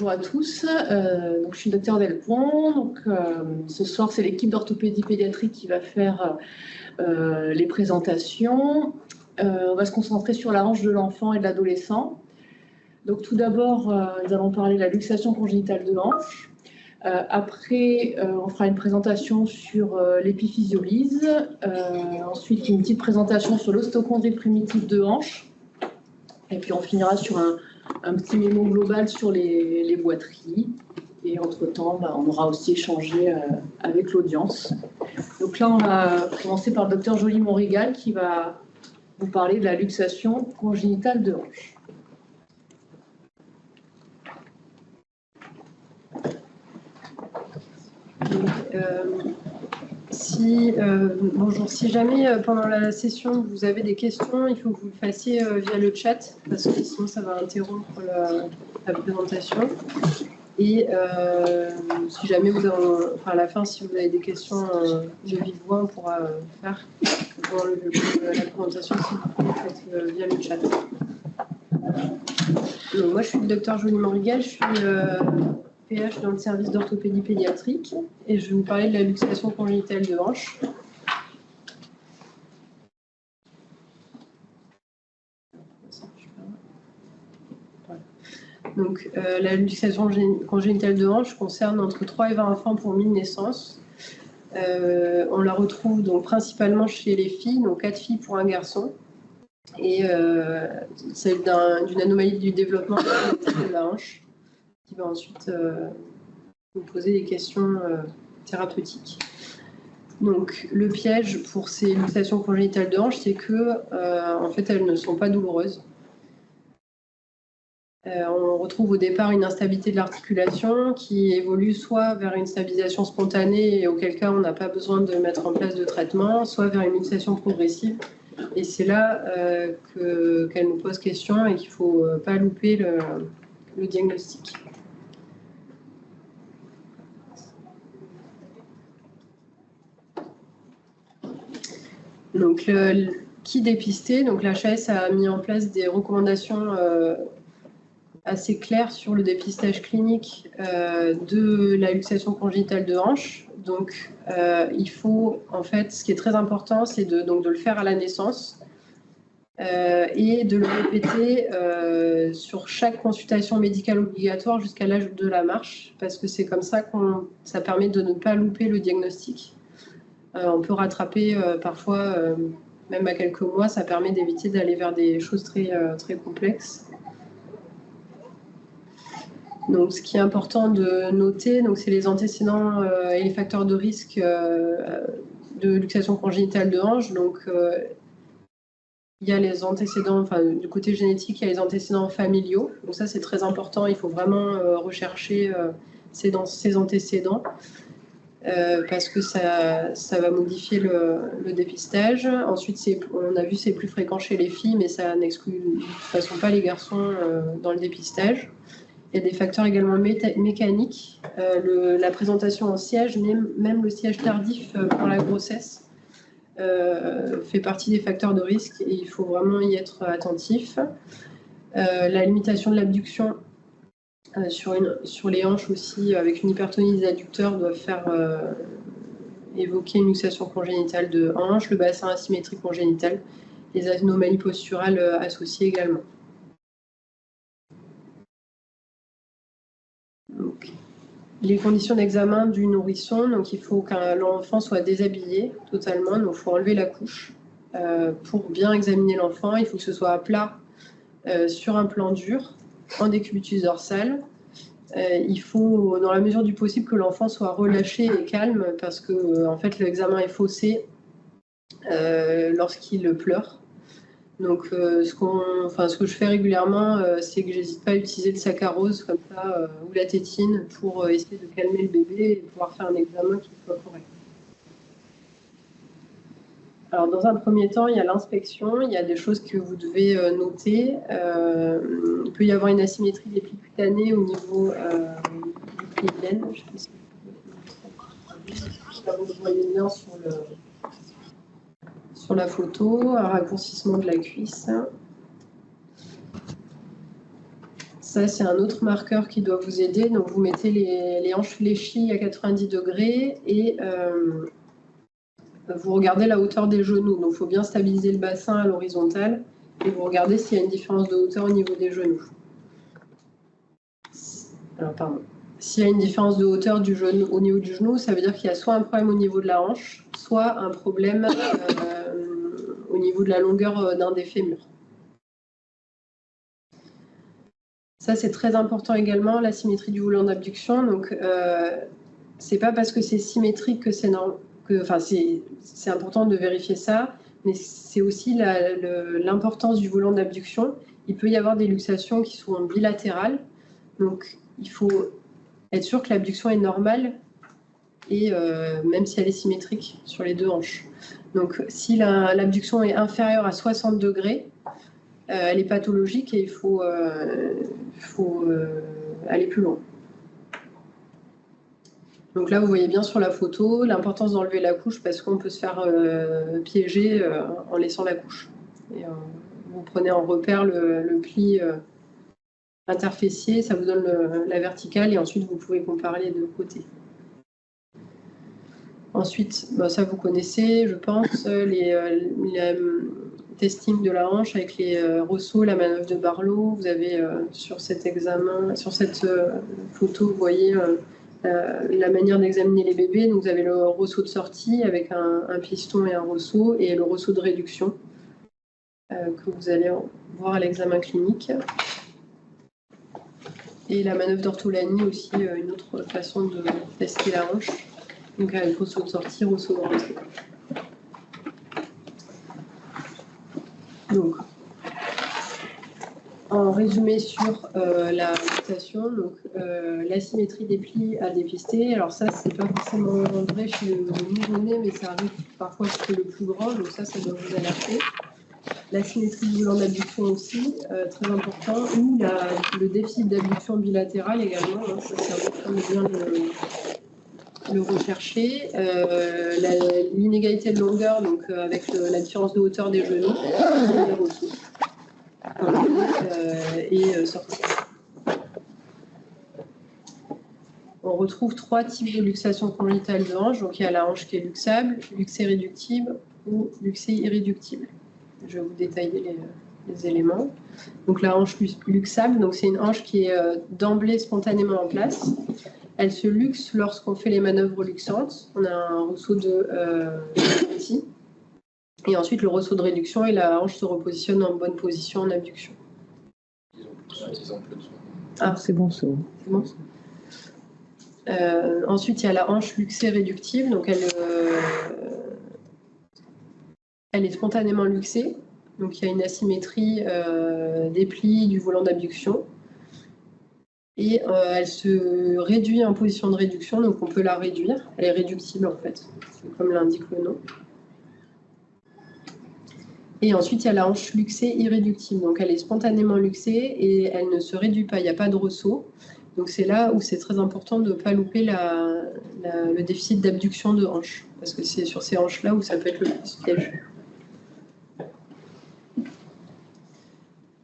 bonjour à tous. Donc, je suis docteur Delpont. Donc, ce soir, c'est l'équipe d'orthopédie pédiatrique qui va faire les présentations. On va se concentrer sur la hanche de l'enfant et de l'adolescent. Donc, tout d'abord, nous allons parler de la luxation congénitale de hanche. Après, on fera une présentation sur l'épiphysiolyse. Ensuite, une petite présentation sur l'ostéochondrie primitive de hanche. Et puis, on finira sur un petit mémo global sur les boiteries. Et entre-temps, on aura aussi échangé avec l'audience. Donc là, on va commencer par le docteur Joly-Montrigal qui va vous parler de la luxation congénitale de hanche. Bonjour, si jamais pendant la session vous avez des questions, il faut que vous le fassiez via le chat parce que sinon ça va interrompre la présentation. Et si jamais vous avez, à la fin, si vous avez des questions de vive voix, on pourra faire pendant la présentation si vous faites via le chat. Donc, moi, je suis le docteur Joly-Montrigal, je suis PH dans le service d'orthopédie pédiatrique et je vais vous parler de la luxation congénitale de hanche. Donc, la luxation congénitale de hanche concerne entre 3 et 20 enfants pour 1000 naissances. On la retrouve donc principalement chez les filles, donc 4 filles pour un garçon. Et c'est d'une anomalie du développement de la hanche qui va ensuite vous poser des questions thérapeutiques. Donc, le piège pour ces luxations congénitales de hanche, c'est que en fait, elles ne sont pas douloureuses. On retrouve au départ une instabilité de l'articulation qui évolue soit vers une stabilisation spontanée et auquel cas on n'a pas besoin de mettre en place de traitement, soit vers une luxation progressive. Et c'est là qu'elle nous pose question et qu'il ne faut pas louper le diagnostic. Donc, qui dépister? Donc, l'HAS a mis en place des recommandations assez claires sur le dépistage clinique de la luxation congénitale de hanche. Donc, il faut, en fait, ce qui est très important, c'est de le faire à la naissance et de le répéter sur chaque consultation médicale obligatoire jusqu'à l'âge de la marche, parce que c'est comme ça ça permet de ne pas louper le diagnostic. On peut rattraper parfois, même à quelques mois, ça permet d'éviter d'aller vers des choses très, très complexes. Donc, ce qui est important de noter, c'est les antécédents et les facteurs de risque de luxation congénitale de hanche. Donc, il y a les antécédents, du côté génétique, il y a les antécédents familiaux. Donc ça, c'est très important. Il faut vraiment rechercher ces antécédents parce que ça va modifier le dépistage. Ensuite, on a vu c'est plus fréquent chez les filles, mais ça n'exclut de toute façon pas les garçons dans le dépistage. Il y a des facteurs également mécaniques. La présentation en siège, même le siège tardif pour la grossesse, fait partie des facteurs de risque et il faut vraiment y être attentif. La limitation de l'abduction sur les hanches aussi, avec une hypertonie des adducteurs, doivent faire évoquer une luxation congénitale de hanche, le bassin asymétrique congénital, les anomalies posturales associées également. Donc, les conditions d'examen du nourrisson, donc il faut que l'enfant soit déshabillé totalement, donc il faut enlever la couche. Pour bien examiner l'enfant, il faut que ce soit à plat sur un plan dur, en décubitus dorsal. Il faut, dans la mesure du possible, que l'enfant soit relâché et calme parce que en fait, l'examen est faussé lorsqu'il pleure. Donc, ce que je fais régulièrement, c'est que j'hésite pas à utiliser le saccharose comme ça ou la tétine pour essayer de calmer le bébé et pouvoir faire un examen qui soit correct. Alors, dans un premier temps, il y a l'inspection. Il y a des choses que vous devez noter. Il peut y avoir une asymétrie des plis cutanés au niveau du pli de laine. Je sais pas si vous voyez bien sur la photo, un raccourcissement de la cuisse. Ça, c'est un autre marqueur qui doit vous aider. Donc, vous mettez les hanches fléchies à 90 degrés et vous regardez la hauteur des genoux. Donc, il faut bien stabiliser le bassin à l'horizontale et vous regardez s'il y a une différence de hauteur au niveau des genoux. Alors, pardon. S'il y a une différence de hauteur du genou, au niveau du genou, ça veut dire qu'il y a soit un problème au niveau de la hanche, soit un problème au niveau de la longueur d'un des fémurs. Ça, c'est très important également, la symétrie du volant d'abduction. Donc, c'est pas parce que c'est symétrique que c'est normal. Enfin, c'est important de vérifier ça, mais c'est aussi l'importance du volant d'abduction. Il peut y avoir des luxations qui sont bilatérales. Donc, il faut être sûr que l'abduction est normale, et même si elle est symétrique sur les deux hanches. Donc, si l'abduction est inférieure à 60 degrés, elle est pathologique et il faut aller plus loin. Donc là, vous voyez bien sur la photo l'importance d'enlever la couche parce qu'on peut se faire piéger en laissant la couche. Et, vous prenez en repère le pli interfessier, ça vous donne la verticale et ensuite vous pouvez comparer les deux côtés. Ensuite, ça vous connaissez, je pense, les testing de la hanche avec les ressauts, la manœuvre de Barlow. Vous avez sur cet examen, sur cette photo, vous voyez la manière d'examiner les bébés. Donc, vous avez le ressaut de sortie avec un piston et un ressaut, et le ressaut de réduction que vous allez voir à l'examen clinique. Et la manœuvre d'ortholanie aussi, une autre façon de tester la hanche. Donc, avec ressaut de sortie, ressaut de rentrée. Donc, en résumé sur la luxation, donc l'asymétrie des plis à dépister. Alors ça, c'est pas forcément vrai chez le nouveau-né, mais ça arrive parfois chez le plus grand, donc ça doit vous alerter. L'asymétrie du volant d'abduction aussi, très important, ou le déficit d'abduction bilatérale également, hein, ça c'est important de bien le rechercher. L'inégalité de longueur, donc avec la différence de hauteur des genoux, des ressources. Et sortie. On retrouve 3 types de luxation congénitale de hanche. Donc il y a la hanche qui est luxable, luxée réductible ou luxée irréductible. Je vais vous détailler les éléments. Donc la hanche luxable, donc c'est une hanche qui est d'emblée spontanément en place. Elle se luxe lorsqu'on fait les manœuvres luxantes. On a un ressaut de ici. Et ensuite, le ressaut de réduction et la hanche se repositionne en bonne position en abduction. Ah, c'est bon, c'est bon. C'est bon. Ensuite, il y a la hanche luxée réductive. Donc, elle est spontanément luxée. Donc, il y a une asymétrie des plis du volant d'abduction. Et elle se réduit en position de réduction. Donc, on peut la réduire. Elle est réductible, en fait. C'est comme l'indique le nom. Et ensuite, il y a la hanche luxée irréductible. Donc, elle est spontanément luxée et elle ne se réduit pas. Il n'y a pas de ressaut. Donc, c'est là où c'est très important de ne pas louper le déficit d'abduction de hanche. Parce que c'est sur ces hanches-là où ça peut être le plus piège.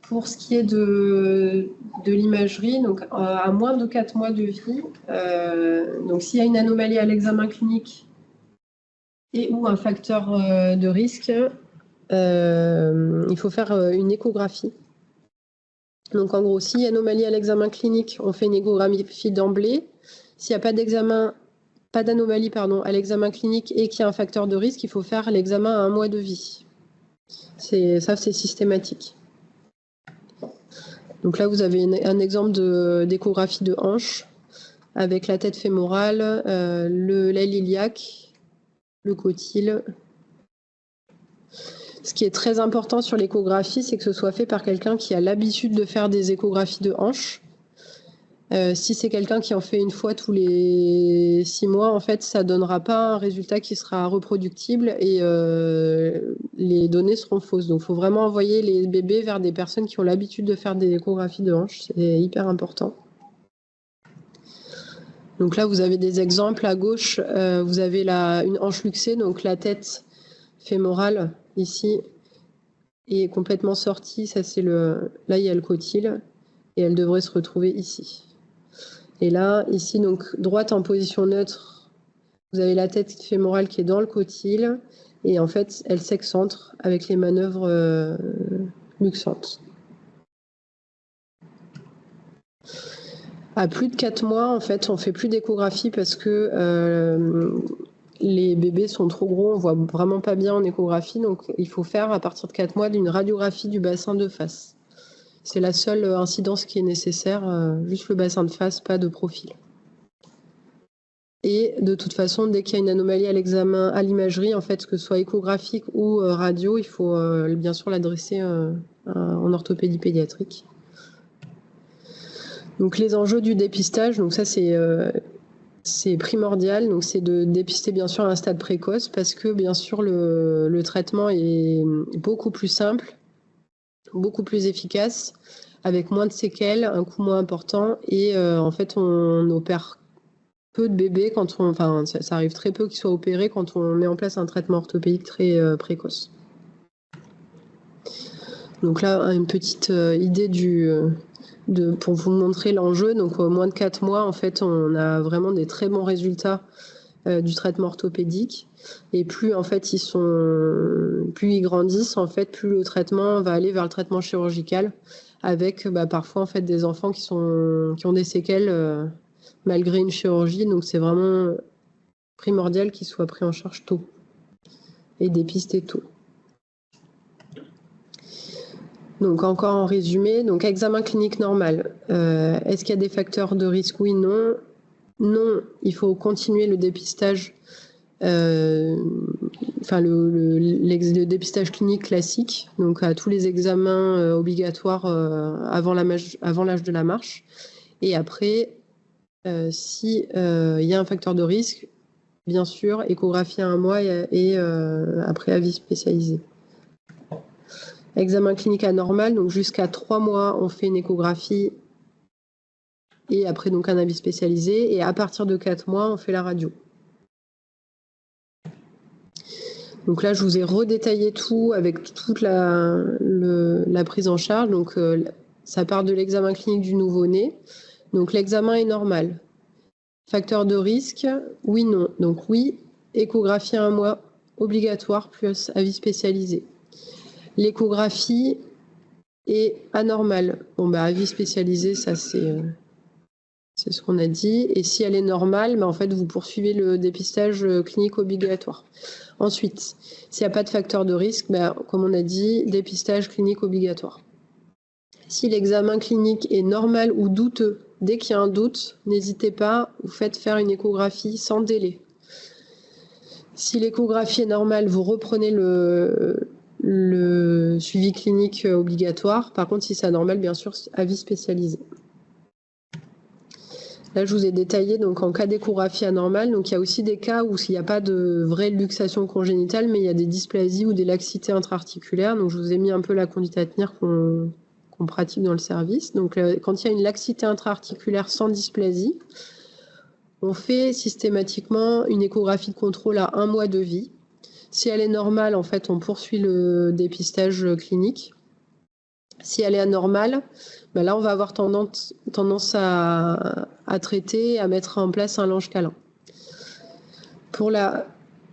Pour ce qui est de l'imagerie, donc à moins de 4 mois de vie, donc s'il y a une anomalie à l'examen clinique et ou un facteur de risque, il faut faire une échographie. Donc en gros, s'il y a anomalie à l'examen clinique, on fait une échographie d'emblée. S'il n'y a pas d'anomalie à l'examen clinique et qu'il y a un facteur de risque, il faut faire l'examen à 1 mois de vie. Ça, c'est systématique. Donc là, vous avez un exemple d'échographie de hanche avec la tête fémorale, l'aile iliaque, le cotyle. Ce qui est très important sur l'échographie, c'est que ce soit fait par quelqu'un qui a l'habitude de faire des échographies de hanche. Si c'est quelqu'un qui en fait une fois tous les 6 mois, en fait, ça ne donnera pas un résultat qui sera reproductible et les données seront fausses. Donc, il faut vraiment envoyer les bébés vers des personnes qui ont l'habitude de faire des échographies de hanche. C'est hyper important. Donc là, vous avez des exemples. À gauche, vous avez une hanche luxée, donc la tête fémorale ici est complètement sortie. Ça, là, il y a le cotyle. et elle devrait se retrouver ici. Et là, ici, donc droite en position neutre, vous avez la tête fémorale qui est dans le cotyle, et en fait, elle s'excentre avec les manœuvres luxantes. À plus de 4 mois, en fait, on fait plus d'échographie parce que les bébés sont trop gros, on voit vraiment pas bien en échographie, donc il faut faire à partir de 4 mois une radiographie du bassin de face. C'est la seule incidence qui est nécessaire, juste le bassin de face, pas de profil. Et de toute façon, dès qu'il y a une anomalie à l'examen, à l'imagerie, en fait, que ce soit échographique ou radio, il faut bien sûr l'adresser en orthopédie pédiatrique. Donc les enjeux du dépistage, donc ça c'est primordial, donc c'est de dépister bien sûr à un stade précoce parce que bien sûr le traitement est beaucoup plus simple, beaucoup plus efficace, avec moins de séquelles, un coût moins important et en fait on opère peu de bébés ça arrive très peu qu'ils soient opérés quand on met en place un traitement orthopédique très précoce. Donc là une petite idée pour vous montrer l'enjeu. Donc, au moins de 4 mois, en fait, on a vraiment des très bons résultats du traitement orthopédique. Et plus, en fait, plus ils grandissent, en fait, plus le traitement va aller vers le traitement chirurgical avec parfois, en fait, des enfants qui ont des séquelles malgré une chirurgie. Donc, c'est vraiment primordial qu'ils soient pris en charge tôt et dépistés tôt. Donc encore en résumé, donc examen clinique normal. Est-ce qu'il y a des facteurs de risque? Oui, non. Non, il faut continuer le dépistage, le dépistage clinique classique, donc à tous les examens obligatoires avant l'âge de la marche. Et après, si il y a un facteur de risque, bien sûr, échographie à 1 mois et après avis spécialisé. Examen clinique anormal, donc jusqu'à 3 mois, on fait une échographie et après donc un avis spécialisé. Et à partir de 4 mois, on fait la radio. Donc là, je vous ai redétaillé tout avec toute la prise en charge. Donc ça part de l'examen clinique du nouveau-né. Donc l'examen est normal. Facteur de risque, oui, non. Donc oui, échographie à 1 mois obligatoire plus avis spécialisé. L'échographie est anormale. Bon, avis spécialisé, ça c'est ce qu'on a dit. Et si elle est normale, en fait, vous poursuivez le dépistage clinique obligatoire. Ensuite, s'il n'y a pas de facteur de risque, comme on a dit, dépistage clinique obligatoire. Si l'examen clinique est normal ou douteux, dès qu'il y a un doute, n'hésitez pas, vous faites faire une échographie sans délai. Si l'échographie est normale, vous reprenez le suivi clinique obligatoire. Par contre, si c'est anormal, bien sûr, avis spécialisé. Là, je vous ai détaillé donc en cas d'échographie anormale. Donc, il y a aussi des cas où il n'y a pas de vraie luxation congénitale, mais il y a des dysplasies ou des laxités intra-articulaires. Donc, je vous ai mis un peu la conduite à tenir qu'on pratique dans le service. Donc, quand il y a une laxité intra-articulaire sans dysplasie, on fait systématiquement une échographie de contrôle à 1 mois de vie. Si elle est normale, en fait, on poursuit le dépistage clinique. Si elle est anormale, là, on va avoir tendance à traiter, à mettre en place un lange-câlin. Pour la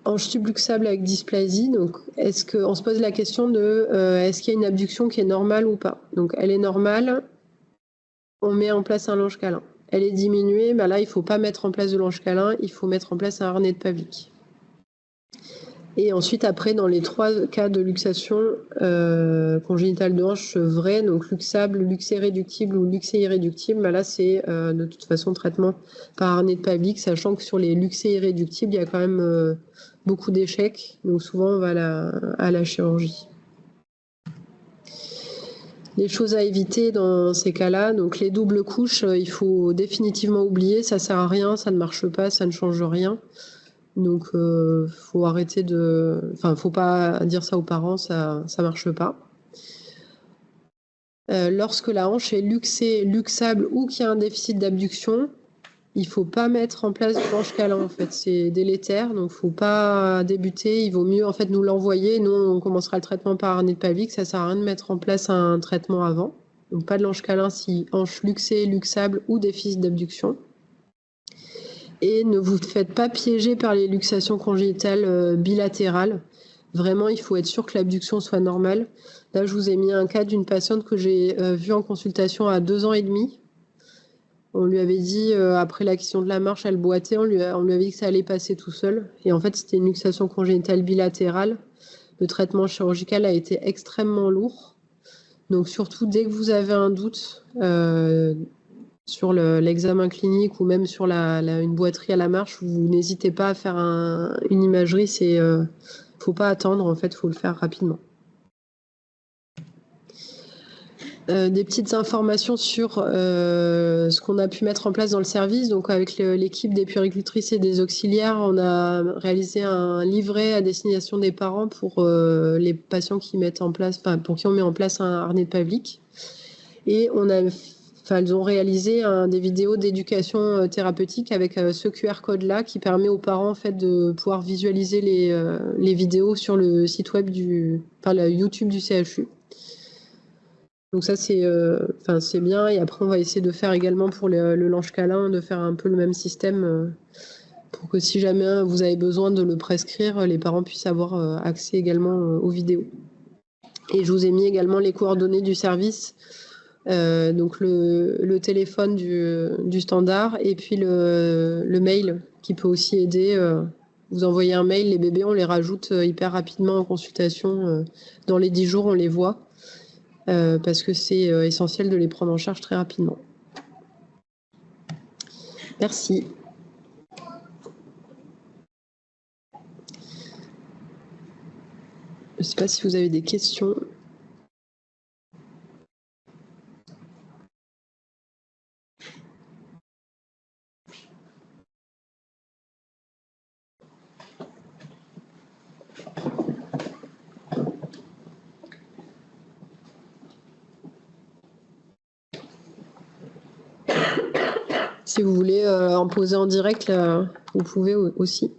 hanche subluxable avec dysplasie, donc, on se pose la question de est-ce qu'il y a une abduction qui est normale ou pas? Donc, elle est normale, on met en place un lange-câlin. Elle est diminuée, là, il ne faut pas mettre en place de lange-câlin, il faut mettre en place un harnais de Pavlik. Et ensuite, après, dans les 3 cas de luxation congénitale de hanche vraie, donc luxable, luxé réductible ou luxé irréductible, là, c'est de toute façon traitement par harnais de Pavlik, sachant que sur les luxés irréductibles, il y a quand même beaucoup d'échecs. Donc souvent, on va à la chirurgie. Les choses à éviter dans ces cas-là, donc les doubles couches, il faut définitivement oublier, ça sert à rien, ça ne marche pas, ça ne change rien. Donc, faut arrêter faut pas dire ça aux parents, ça marche pas. Lorsque la hanche est luxée, luxable ou qu'il y a un déficit d'abduction, il faut pas mettre en place de lange-câlin, en fait, c'est délétère, donc faut pas débuter. Il vaut mieux en fait nous l'envoyer. Nous, on commencera le traitement par harnais de Pavlik. Ça sert à rien de mettre en place un traitement avant. Donc pas de l'ange câlin si hanche luxée, luxable ou déficit d'abduction. Et ne vous faites pas piéger par les luxations congénitales bilatérales. Vraiment, il faut être sûr que l'abduction soit normale. Là, je vous ai mis un cas d'une patiente que j'ai vue en consultation à 2 ans et demi. On lui avait dit, après l'acquisition de la marche, elle boitait, on lui avait dit que ça allait passer tout seul. Et en fait, c'était une luxation congénitale bilatérale. Le traitement chirurgical a été extrêmement lourd. Donc surtout, dès que vous avez un doute sur l'examen clinique ou même sur une boiterie à la marche, vous n'hésitez pas à faire une imagerie. Faut pas attendre, en fait, faut le faire rapidement. Des petites informations sur ce qu'on a pu mettre en place dans le service. Donc avec l'équipe des puéricultrices et des auxiliaires, on a réalisé un livret à destination des parents pour les patients qui mettent en place, pour qui on met en place un harnais de Pavlik. Et elles ont réalisé des vidéos d'éducation thérapeutique avec ce QR code-là qui permet aux parents en fait de pouvoir visualiser les vidéos sur le site web le YouTube du CHU. Donc ça, c'est bien. Et après, on va essayer de faire également pour le l'ange câlin, de faire un peu le même système pour que si jamais vous avez besoin de le prescrire, les parents puissent avoir accès également aux vidéos. Et je vous ai mis également les coordonnées du service, donc le téléphone du standard et puis le mail qui peut aussi aider. Vous envoyez un mail, les bébés, on les rajoute hyper rapidement en consultation. Dans les 10 jours, on les voit. Parce que c'est essentiel de les prendre en charge très rapidement. Merci. Je ne sais pas si vous avez des questions. Si vous voulez en poser en direct, vous pouvez aussi.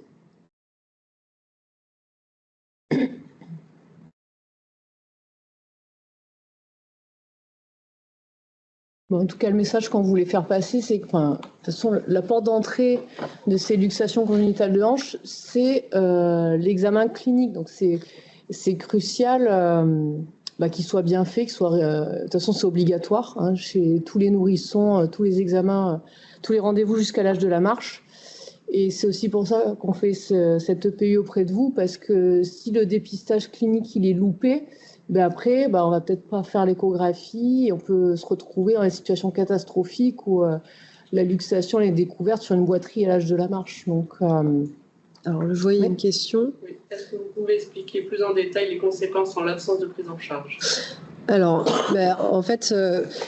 Bon, en tout cas, le message qu'on voulait faire passer, c'est que, de toute façon, la porte d'entrée de ces luxations congénitales de hanche, c'est l'examen clinique. Donc, c'est crucial qu'il soit bien fait, de toute façon, c'est obligatoire chez tous les nourrissons, tous les examens, tous les rendez-vous jusqu'à l'âge de la marche. Et c'est aussi pour ça qu'on fait cette EPI auprès de vous, parce que si le dépistage clinique il est loupé, après, on va peut-être pas faire l'échographie et on peut se retrouver dans des situations catastrophiques où la luxation est découverte sur une boiterie à l'âge de la marche. Donc, alors, je voyais une question. Oui. Est-ce que vous pouvez expliquer plus en détail les conséquences en l'absence de prise en charge ? Alors, en fait,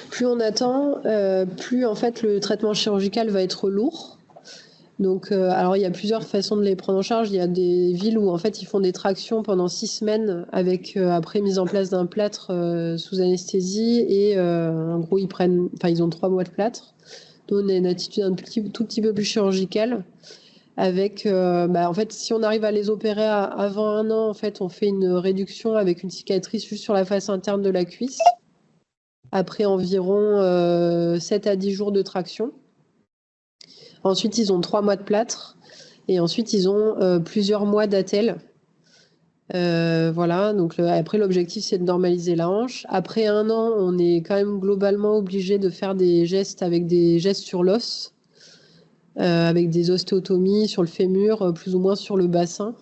plus on attend, plus en fait le traitement chirurgical va être lourd. Donc, alors il y a plusieurs façons de les prendre en charge. Il y a des villes où en fait ils font des tractions pendant 6 semaines avec après mise en place d'un plâtre sous anesthésie et en gros ils ont 3 mois de plâtre. Nous on a une attitude tout petit peu plus chirurgicale. Avec, en fait, si on arrive à les opérer avant 1 an, en fait, on fait une réduction avec une cicatrice juste sur la face interne de la cuisse. Après environ 7 à 10 jours de traction. Ensuite, ils ont 3 mois de plâtre. Et ensuite, ils ont plusieurs mois d'attelle. Voilà. Donc, après, l'objectif, c'est de normaliser la hanche. Après 1 an, on est quand même globalement obligé de faire des gestes avec des gestes sur l'os. Avec des ostéotomies sur le fémur, plus ou moins sur le bassin.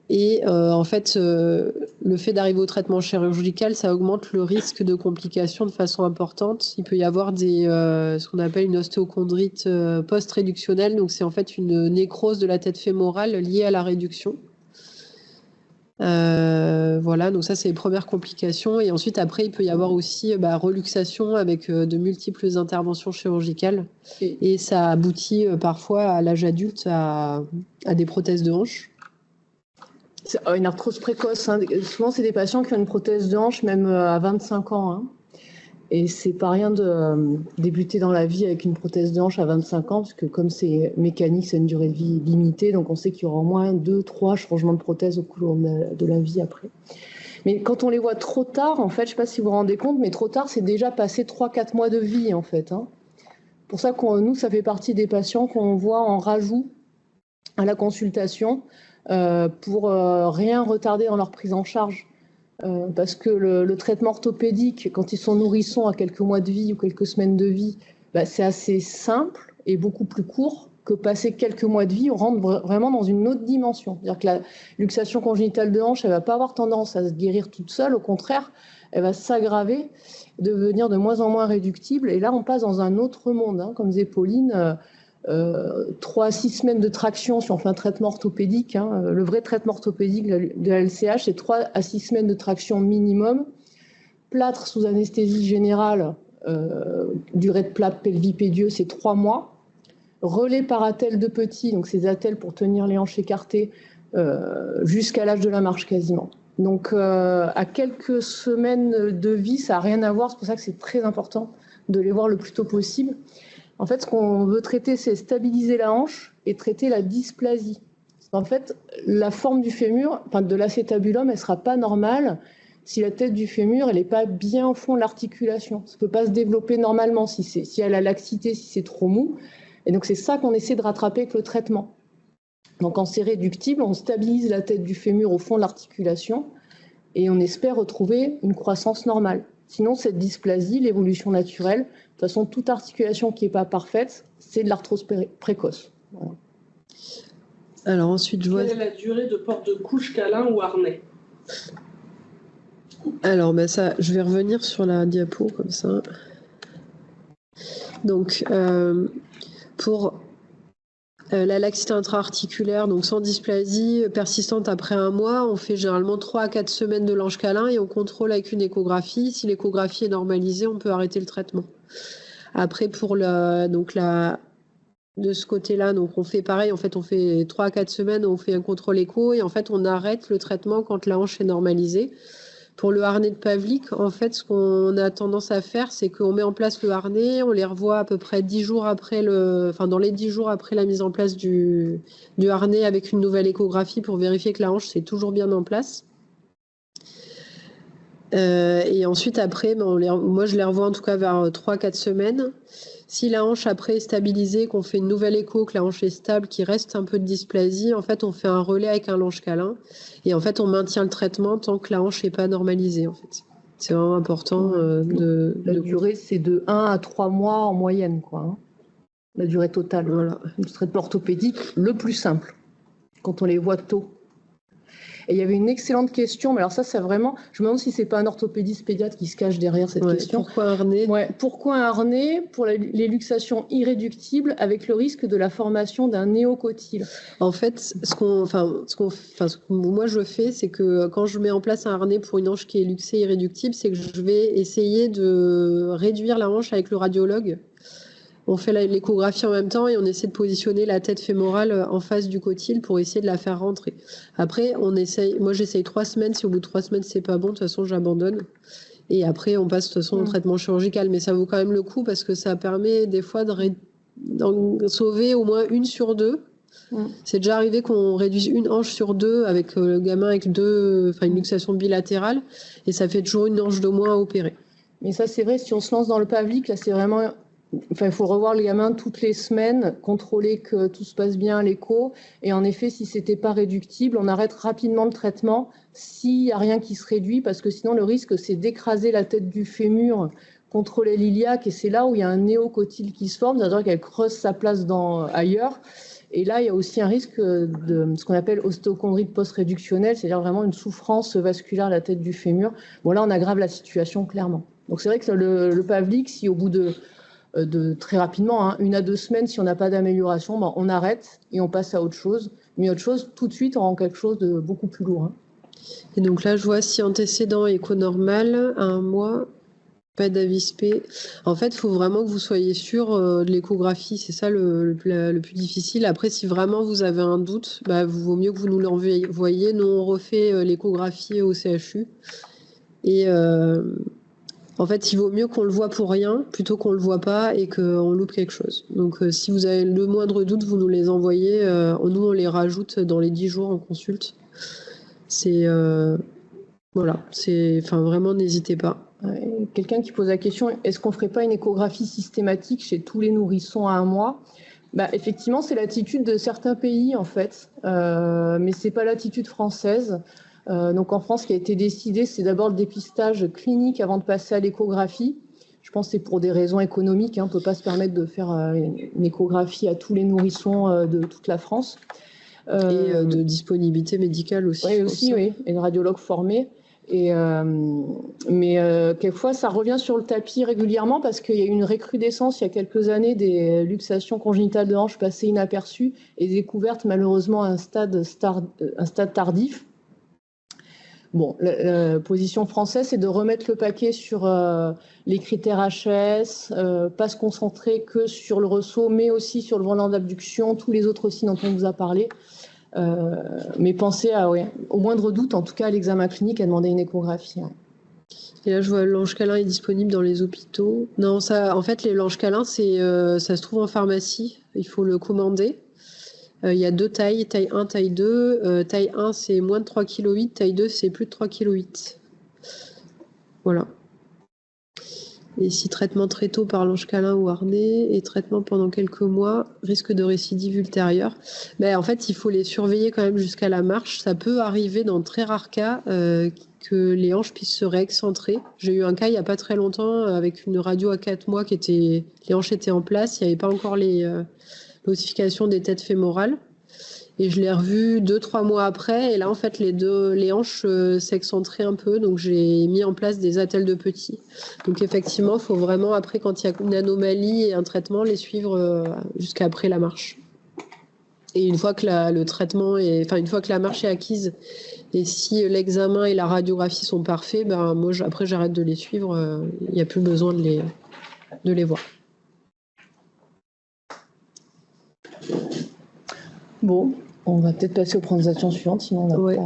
Et en fait, le fait d'arriver au traitement chirurgical, ça augmente le risque de complications de façon importante. Il peut y avoir ce qu'on appelle une ostéochondrite post-réductionnelle. Donc, c'est en fait une nécrose de la tête fémorale liée à la réduction. Voilà, donc ça, c'est les premières complications. Et ensuite, après, il peut y avoir aussi reluxation avec de multiples interventions chirurgicales. Et ça aboutit parfois à l'âge adulte à des prothèses de hanche. C'est une arthrose précoce. Souvent, c'est des patients qui ont une prothèse de hanche même à 25 ans. Et c'est pas rien de débuter dans la vie avec une prothèse de hanche à 25 ans, parce que comme c'est mécanique, c'est une durée de vie limitée, donc on sait qu'il y aura au moins 2-3 changements de prothèse au cours de la vie après. Mais quand on les voit trop tard, en fait, je ne sais pas si vous vous rendez compte, mais trop tard, c'est déjà passé 3-4 mois de vie, en fait. Pour ça nous, ça fait partie des patients qu'on voit en rajout à la consultation pour rien retarder dans leur prise en charge. Parce que le traitement orthopédique, quand ils sont nourrissons à quelques mois de vie ou quelques semaines de vie, c'est assez simple et beaucoup plus court que passer quelques mois de vie, on rentre vraiment dans une autre dimension. C'est-à-dire que la luxation congénitale de hanche, elle ne va pas avoir tendance à se guérir toute seule, au contraire, elle va s'aggraver, devenir de moins en moins réductible. Et là, on passe dans un autre monde, comme disait Pauline. 3 à 6 semaines de traction si on fait un traitement orthopédique. Le vrai traitement orthopédique de la LCH, c'est 3 à 6 semaines de traction minimum. Plâtre sous anesthésie générale, durée de plâtre pelvipédieux, c'est 3 mois. Relais par attelle de petit, donc ces attelles pour tenir les hanches écartées jusqu'à l'âge de la marche quasiment. Donc à quelques semaines de vie, ça n'a rien à voir, c'est pour ça que c'est très important de les voir le plus tôt possible. En fait, ce qu'on veut traiter, c'est stabiliser la hanche et traiter la dysplasie. En fait, la forme du fémur, de l'acétabulum, elle ne sera pas normale si la tête du fémur, elle n'est pas bien au fond de l'articulation. Ça ne peut pas se développer normalement si elle a laxité, si c'est trop mou. Et donc, c'est ça qu'on essaie de rattraper avec le traitement. Donc, quand c'est réductible, on stabilise la tête du fémur au fond de l'articulation et on espère retrouver une croissance normale. Sinon, cette dysplasie, l'évolution naturelle, de toute façon, toute articulation qui n'est pas parfaite, c'est de l'arthrose précoce. Voilà. Alors ensuite, je vois... Quelle est la durée de port de couche, câlin ou harnais? Alors, ça, je vais revenir sur la diapo, comme ça. Donc, pour la laxité intra-articulaire, donc sans dysplasie persistante après 1 mois, on fait généralement 3 à 4 semaines de l'ange câlin et on contrôle avec une échographie. Si l'échographie est normalisée, on peut arrêter le traitement. Après, pour de ce côté-là, donc on fait pareil, en fait, on fait 3 à 4 semaines, on fait un contrôle écho et en fait, on arrête le traitement quand la hanche est normalisée. Pour le harnais de Pavlik, en fait, ce qu'on a tendance à faire, c'est qu'on met en place le harnais, on les revoit à peu près 10 jours après dans les 10 jours après la mise en place du harnais avec une nouvelle échographie pour vérifier que la hanche c'est toujours bien en place. Et ensuite, après, moi je les revois en tout cas vers 3-4 semaines. Si la hanche après est stabilisée, qu'on fait une nouvelle écho, que la hanche est stable, qu'il reste un peu de dysplasie, en fait, on fait un relais avec un lange câlin. Et en fait, on maintient le traitement tant que la hanche n'est pas normalisée. En fait. C'est vraiment important. La durée, c'est de 1 à 3 mois en moyenne, quoi. La durée totale. Voilà. Le traitement orthopédique, le plus simple, quand on les voit tôt. Et il y avait une excellente question, mais alors ça vraiment, je me demande si c'est pas un orthopédiste pédiatre qui se cache derrière cette question. Pourquoi un harnais ? Pourquoi un harnais pour les luxations irréductibles avec le risque de la formation d'un néocotyle ? En fait, ce que moi je fais, c'est que quand je mets en place un harnais pour une hanche qui est luxée irréductible, c'est que je vais essayer de réduire la hanche avec le radiologue. On fait l'échographie en même temps et on essaie de positionner la tête fémorale en face du cotyle pour essayer de la faire rentrer. Après, moi j'essaye 3 semaines. Si au bout de 3 semaines c'est pas bon, de toute façon j'abandonne. Et après on passe de toute façon au traitement chirurgical. Mais ça vaut quand même le coup parce que ça permet des fois d'en sauver au moins 1 sur 2. C'est déjà arrivé qu'on réduise 1 hanche sur 2 avec le gamin avec une luxation bilatérale. Et ça fait toujours 1 hanche de moins à opérer. Mais ça c'est vrai, si on se lance dans le Pavlik, là c'est vraiment... il faut revoir le gamin toutes les semaines, contrôler que tout se passe bien à l'écho. Et en effet, si ce n'était pas réductible, on arrête rapidement le traitement s'il n'y a rien qui se réduit, parce que sinon, le risque, c'est d'écraser la tête du fémur contre l'iliaque. Et c'est là où il y a un néocotyle qui se forme, c'est-à-dire qu'elle creuse sa place ailleurs. Et là, il y a aussi un risque de ce qu'on appelle ostéochondrite post-réductionnelle, c'est-à-dire vraiment une souffrance vasculaire à la tête du fémur. Bon, là, on aggrave la situation clairement. Donc, c'est vrai que le Pavlik, si au bout de très rapidement, 1 à 2 semaines, si on n'a pas d'amélioration, on arrête et on passe à autre chose. Mais autre chose, tout de suite, on rend quelque chose de beaucoup plus lourd. Et donc là, je vois si antécédent écho normal, à 1 mois, pas d'avisp. En fait, il faut vraiment que vous soyez sûr de l'échographie. C'est ça le plus difficile. Après, si vraiment vous avez un doute, il vaut mieux que vous nous l'envoyiez. Nous, on refait l'échographie au CHU. Et... en fait, il vaut mieux qu'on le voit pour rien plutôt qu'on le voit pas et qu'on loupe quelque chose. Donc, si vous avez le moindre doute, vous nous les envoyez. Nous, on les rajoute dans les 10 jours en consulte. C'est Voilà, vraiment, n'hésitez pas. Quelqu'un qui pose la question, est-ce qu'on ne ferait pas une échographie systématique chez tous les nourrissons à 1 mois? Effectivement, c'est l'attitude de certains pays, en fait, mais ce n'est pas l'attitude française. Donc en France, ce qui a été décidé, c'est d'abord le dépistage clinique avant de passer à l'échographie. Je pense que c'est pour des raisons économiques. On ne peut pas se permettre de faire une échographie à tous les nourrissons de toute la France. Et de disponibilité médicale aussi. Oui, aussi, oui, et de radiologues formés. Mais quelquefois, ça revient sur le tapis régulièrement parce qu'il y a eu une recrudescence il y a quelques années des luxations congénitales de hanche passées inaperçues et découvertes malheureusement à un stade tardif. Bon, la position française, c'est de remettre le paquet sur les critères HS, pas se concentrer que sur le ressaut, mais aussi sur le volant d'abduction, tous les autres signes dont on vous a parlé. Mais pensez au moindre doute, en tout cas à l'examen clinique, à demander une échographie. Et là, je vois l'ange câlin est disponible dans les hôpitaux. Non, en fait, les langes câlins, ça se trouve en pharmacie. Il faut le commander. Il y a 2 tailles, taille 1, taille 2. Taille 1, c'est moins de 3,8 kg. Taille 2, c'est plus de 3,8 kg. Voilà. Et si traitement très tôt par l'ange câlin ou harnais et traitement pendant quelques mois, risque de récidive ultérieure. En fait, il faut les surveiller quand même jusqu'à la marche. Ça peut arriver dans très rares cas que les hanches puissent se réexcentrer. J'ai eu un cas il n'y a pas très longtemps avec une radio à 4 mois les hanches étaient en place. Il n'y avait pas encore l'ossification des têtes fémorales. Et je l'ai revu 2-3 mois après. Et là, en fait, les hanches s'excentraient un peu. Donc, j'ai mis en place des attelles de petits. Donc, effectivement, il faut vraiment, après, quand il y a une anomalie et un traitement, les suivre jusqu'à après la marche. Et une fois que une fois que la marche est acquise, et si l'examen et la radiographie sont parfaits, moi, après, j'arrête de les suivre. Il n'y a plus besoin de les voir. Bon, on va peut-être passer aux présentations suivantes, sinon on n'a pas...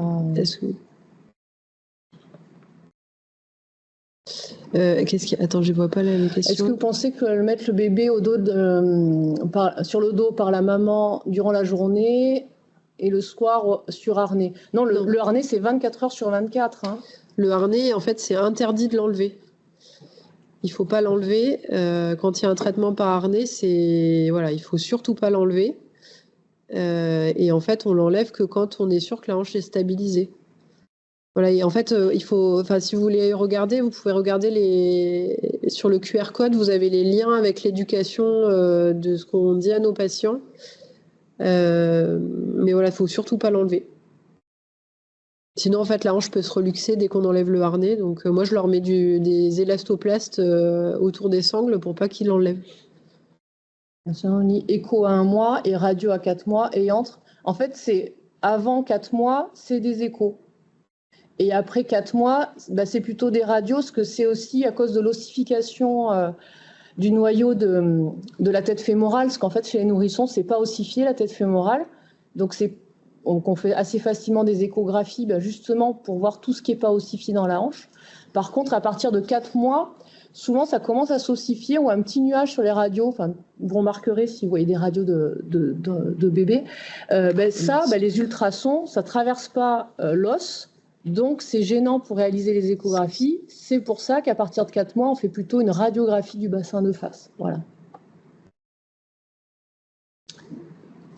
Attends, je ne vois pas les questions. Est-ce que vous pensez que mettre le bébé sur le dos par la maman durant la journée et le soir sur harnais? Non, le harnais, c'est 24 heures sur 24. Le harnais, en fait, c'est interdit de l'enlever. Il ne faut pas l'enlever. Quand il y a un traitement par harnais, il ne faut surtout pas l'enlever. Et en fait, on l'enlève que quand on est sûr que la hanche est stabilisée. Voilà, et en fait, si vous voulez regarder, vous pouvez regarder sur le QR code, vous avez les liens avec l'éducation de ce qu'on dit à nos patients. Mais voilà, il ne faut surtout pas l'enlever. Sinon, en fait, la hanche peut se reluxer dès qu'on enlève le harnais. Donc, moi, je leur mets des élastoplastes autour des sangles pour pas qu'ils l'enlèvent. On lit écho à 1 mois et radio à 4 mois et entre. En fait, c'est avant 4 mois, c'est des échos. Et après 4 mois, c'est plutôt des radios, parce que c'est aussi à cause de l'ossification du noyau de la tête fémorale, parce qu'en fait, chez les nourrissons, c'est pas ossifié la tête fémorale. Donc, on fait assez facilement des échographies, justement pour voir tout ce qui n'est pas ossifié dans la hanche. Par contre, à partir de 4 mois, souvent, ça commence à s'ossifier ou un petit nuage sur les radios. Vous remarquerez si vous voyez des radios de bébés. Les ultrasons, ça ne traverse pas l'os. Donc, c'est gênant pour réaliser les échographies. C'est pour ça qu'à partir de 4 mois, on fait plutôt une radiographie du bassin de face. Voilà.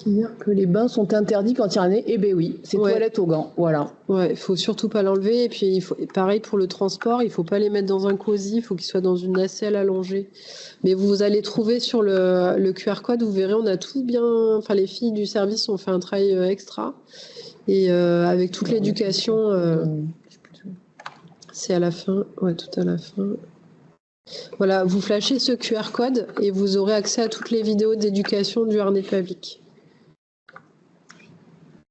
Dire que les bains sont interdits quand il y a un nez. Eh bien oui, c'est toilette aux gants. Voilà. Ouais, il faut surtout pas l'enlever. Et puis, pareil pour le transport, il faut pas les mettre dans un cosy, il faut qu'ils soient dans une nacelle allongée. Mais vous allez trouver sur le QR code, vous verrez, on a tout bien. Enfin, les filles du service ont fait un travail extra. Et avec toute l'éducation, c'est à la fin. Ouais, tout à la fin. Voilà, vous flashez ce QR code et vous aurez accès à toutes les vidéos d'éducation du harnais Pavlik.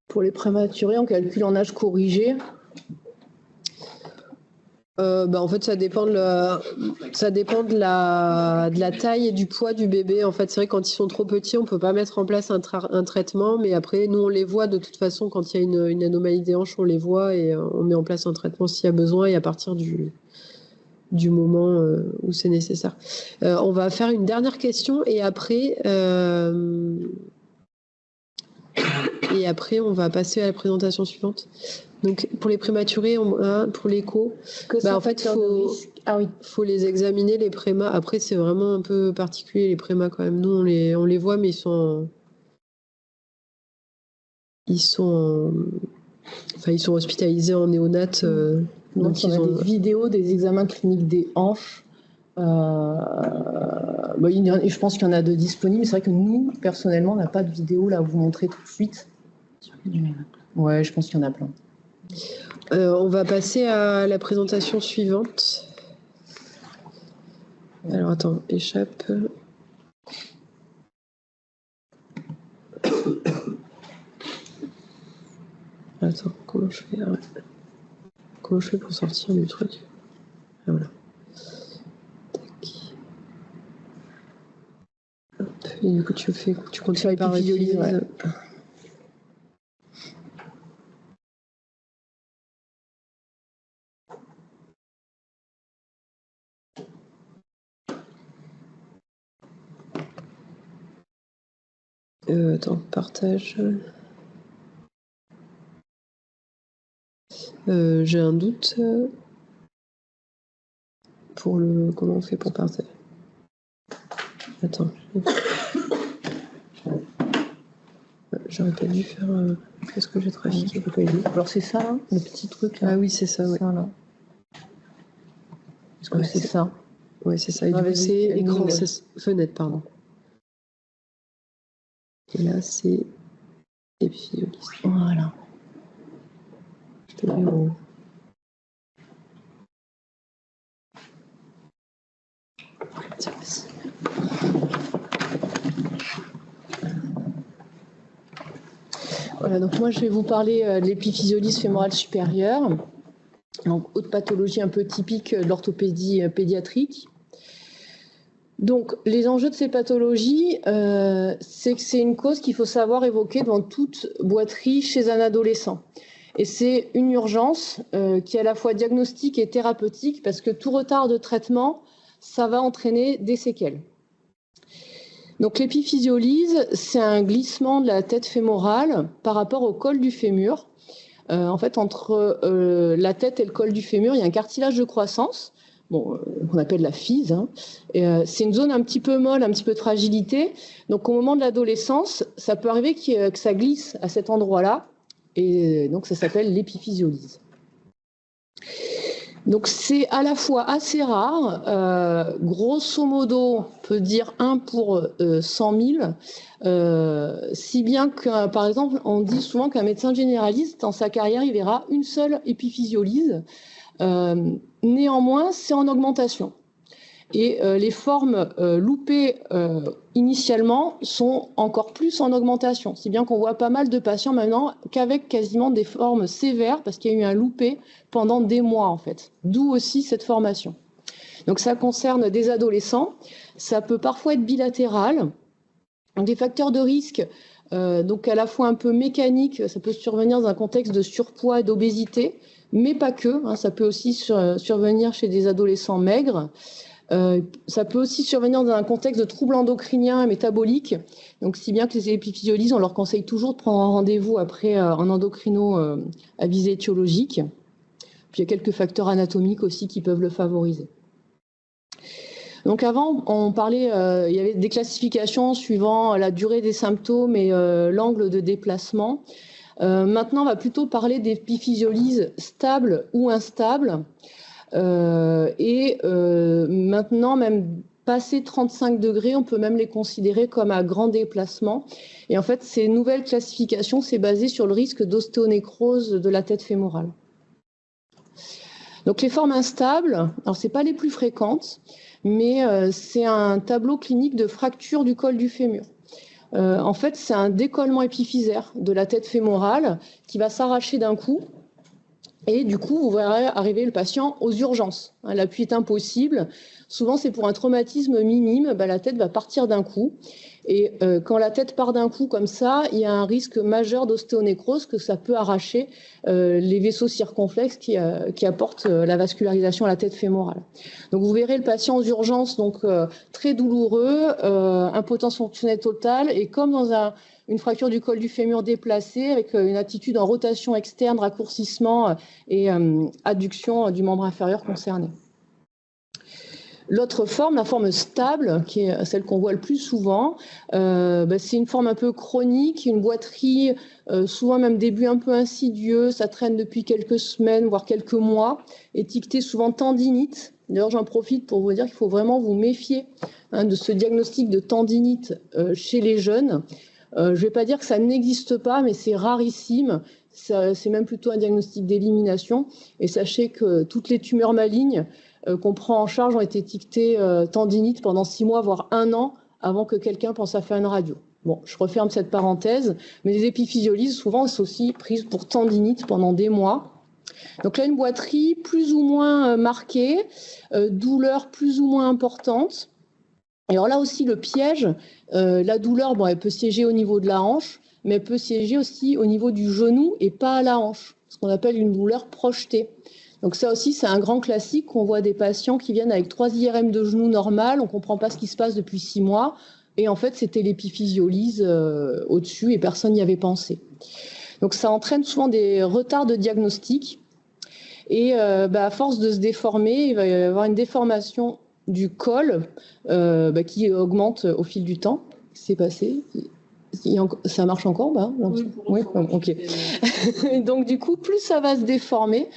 Pour les prématurés, on calcule en âge corrigé. En fait, ça dépend de la taille et du poids du bébé. En fait, c'est vrai, quand ils sont trop petits, on ne peut pas mettre en place un traitement. Mais après, nous, on les voit de toute façon. Quand il y a une anomalie des hanches, on les voit et on met en place un traitement s'il y a besoin et à partir du moment où c'est nécessaire. On va faire une dernière question et après... Et après, on va passer à la présentation suivante. Donc, pour les prématurés, pour l'écho, en fait, faut les examiner, les prémas. Après, c'est vraiment un peu particulier, les prémas, quand même. Nous, on les voit, mais ils sont hospitalisés en néonat. Donc, on a des vidéos des examens cliniques des hanches. Je pense qu'il y en a de disponibles. C'est vrai que nous, personnellement, on n'a pas de vidéo là à vous montrer tout de suite. Ouais, je pense qu'il y en a plein. On va passer à la présentation suivante. Alors, attends, échappe. Attends, comment je fais? Comment je fais pour sortir du truc? Ah, voilà. Hop. Et du coup, tu continues par épiphysiolyse. Ouais. Attends, partage. J'ai un doute pour le. Comment on fait pour partager? Attends. J'aurais pas dû faire. Qu'est-ce que j'ai trafiqué? Alors c'est ça, hein, le petit truc là. Ah oui, c'est ça. Ouais. Ça, là. Est-ce que c'est ça? Oui, c'est ça. Et du coup, c'est écran, fenêtre, pardon. Et là, c'est épiphysiolyse. Voilà. Je te mets en... Voilà, donc moi je vais vous parler de l'épiphysiolyse fémorale supérieure, donc autre pathologie un peu typique de l'orthopédie pédiatrique. Donc les enjeux de ces pathologies, c'est que c'est une cause qu'il faut savoir évoquer devant toute boiterie chez un adolescent. Et c'est une urgence qui est à la fois diagnostique et thérapeutique parce que tout retard de traitement, ça va entraîner des séquelles. Donc l'épiphysiolyse, c'est un glissement de la tête fémorale par rapport au col du fémur. En fait, entre la tête et le col du fémur, il y a un cartilage de croissance, qu'on appelle la physe. Hein. C'est une zone un petit peu molle, un petit peu de fragilité. Donc au moment de l'adolescence, ça peut arriver que ça glisse à cet endroit-là. Et donc ça s'appelle l'épiphysiolyse. Donc c'est à la fois assez rare, grosso modo, on peut dire 1 pour 100 000, si bien que, par exemple, on dit souvent qu'un médecin généraliste, dans sa carrière, il verra une seule épiphysiolyse. Néanmoins, c'est en augmentation. Et les formes loupées initialement sont encore plus en augmentation, si bien qu'on voit pas mal de patients maintenant qu'avec quasiment des formes sévères parce qu'il y a eu un loupé pendant des mois en fait, d'où aussi cette formation. Donc ça concerne des adolescents, ça peut parfois être bilatéral, des facteurs de risque donc à la fois un peu mécaniques, ça peut survenir dans un contexte de surpoids et d'obésité, mais pas que, hein, ça peut aussi survenir chez des adolescents maigres. Ça peut aussi survenir dans un contexte de troubles endocriniens et métaboliques. Donc, si bien que les épiphysiolyses, on leur conseille toujours de prendre un rendez-vous après un endocrino à visée étiologique. Puis, il y a quelques facteurs anatomiques aussi qui peuvent le favoriser. Donc, avant, on parlait, il y avait des classifications suivant la durée des symptômes et l'angle de déplacement. Maintenant, on va plutôt parler d'épiphysiolyse stable ou instable. Maintenant, même passé 35 degrés, on peut même les considérer comme à grand déplacement. Et en fait, ces nouvelles classifications, c'est basé sur le risque d'ostéonécrose de la tête fémorale. Donc les formes instables, alors c'est pas les plus fréquentes, mais c'est un tableau clinique de fracture du col du fémur. En fait, c'est un décollement épiphysaire de la tête fémorale qui va s'arracher d'un coup. Et du coup, vous verrez arriver le patient aux urgences. L'appui est impossible. Souvent, c'est pour un traumatisme minime. La tête va partir d'un coup. Et quand la tête part d'un coup comme ça, il y a un risque majeur d'ostéonécrose que ça peut arracher les vaisseaux circonflexes qui apportent la vascularisation à la tête fémorale. Donc, vous verrez le patient aux urgences, donc très douloureux, impotence fonctionnelle totale. Et comme dans un une fracture du col du fémur déplacée avec une attitude en rotation externe, raccourcissement et adduction du membre inférieur concerné. L'autre forme, la forme stable, qui est celle qu'on voit le plus souvent, c'est une forme un peu chronique, une boiterie, souvent même début un peu insidieux, ça traîne depuis quelques semaines, voire quelques mois, étiquetée souvent tendinite. D'ailleurs, j'en profite pour vous dire qu'il faut vraiment vous méfier de ce diagnostic de tendinite chez les jeunes. Je ne vais pas dire que ça n'existe pas, mais c'est rarissime. C'est même plutôt un diagnostic d'élimination. Et sachez que toutes les tumeurs malignes qu'on prend en charge ont été étiquetées tendinite pendant 6 mois, voire 1 an, avant que quelqu'un pense à faire une radio. Bon, je referme cette parenthèse, mais les épiphysiolyses, souvent, sont aussi prises pour tendinite pendant des mois. Donc là, une boiterie plus ou moins marquée, douleur plus ou moins importante. Et alors là aussi, le piège, la douleur, elle peut siéger au niveau de la hanche, mais elle peut siéger aussi au niveau du genou et pas à la hanche, ce qu'on appelle une douleur projetée. Donc ça aussi, c'est un grand classique qu'on voit des patients qui viennent avec 3 IRM de genou normal, on ne comprend pas ce qui se passe depuis 6 mois, et en fait, c'était l'épiphysiolyse au-dessus et personne n'y avait pensé. Donc ça entraîne souvent des retards de diagnostic, et à force de se déformer, il va y avoir une déformation du col qui augmente au fil du temps. Qu'est-ce qui s'est passé ? Ça marche encore ? Oui, ok. Et donc du coup, plus ça va se déformer,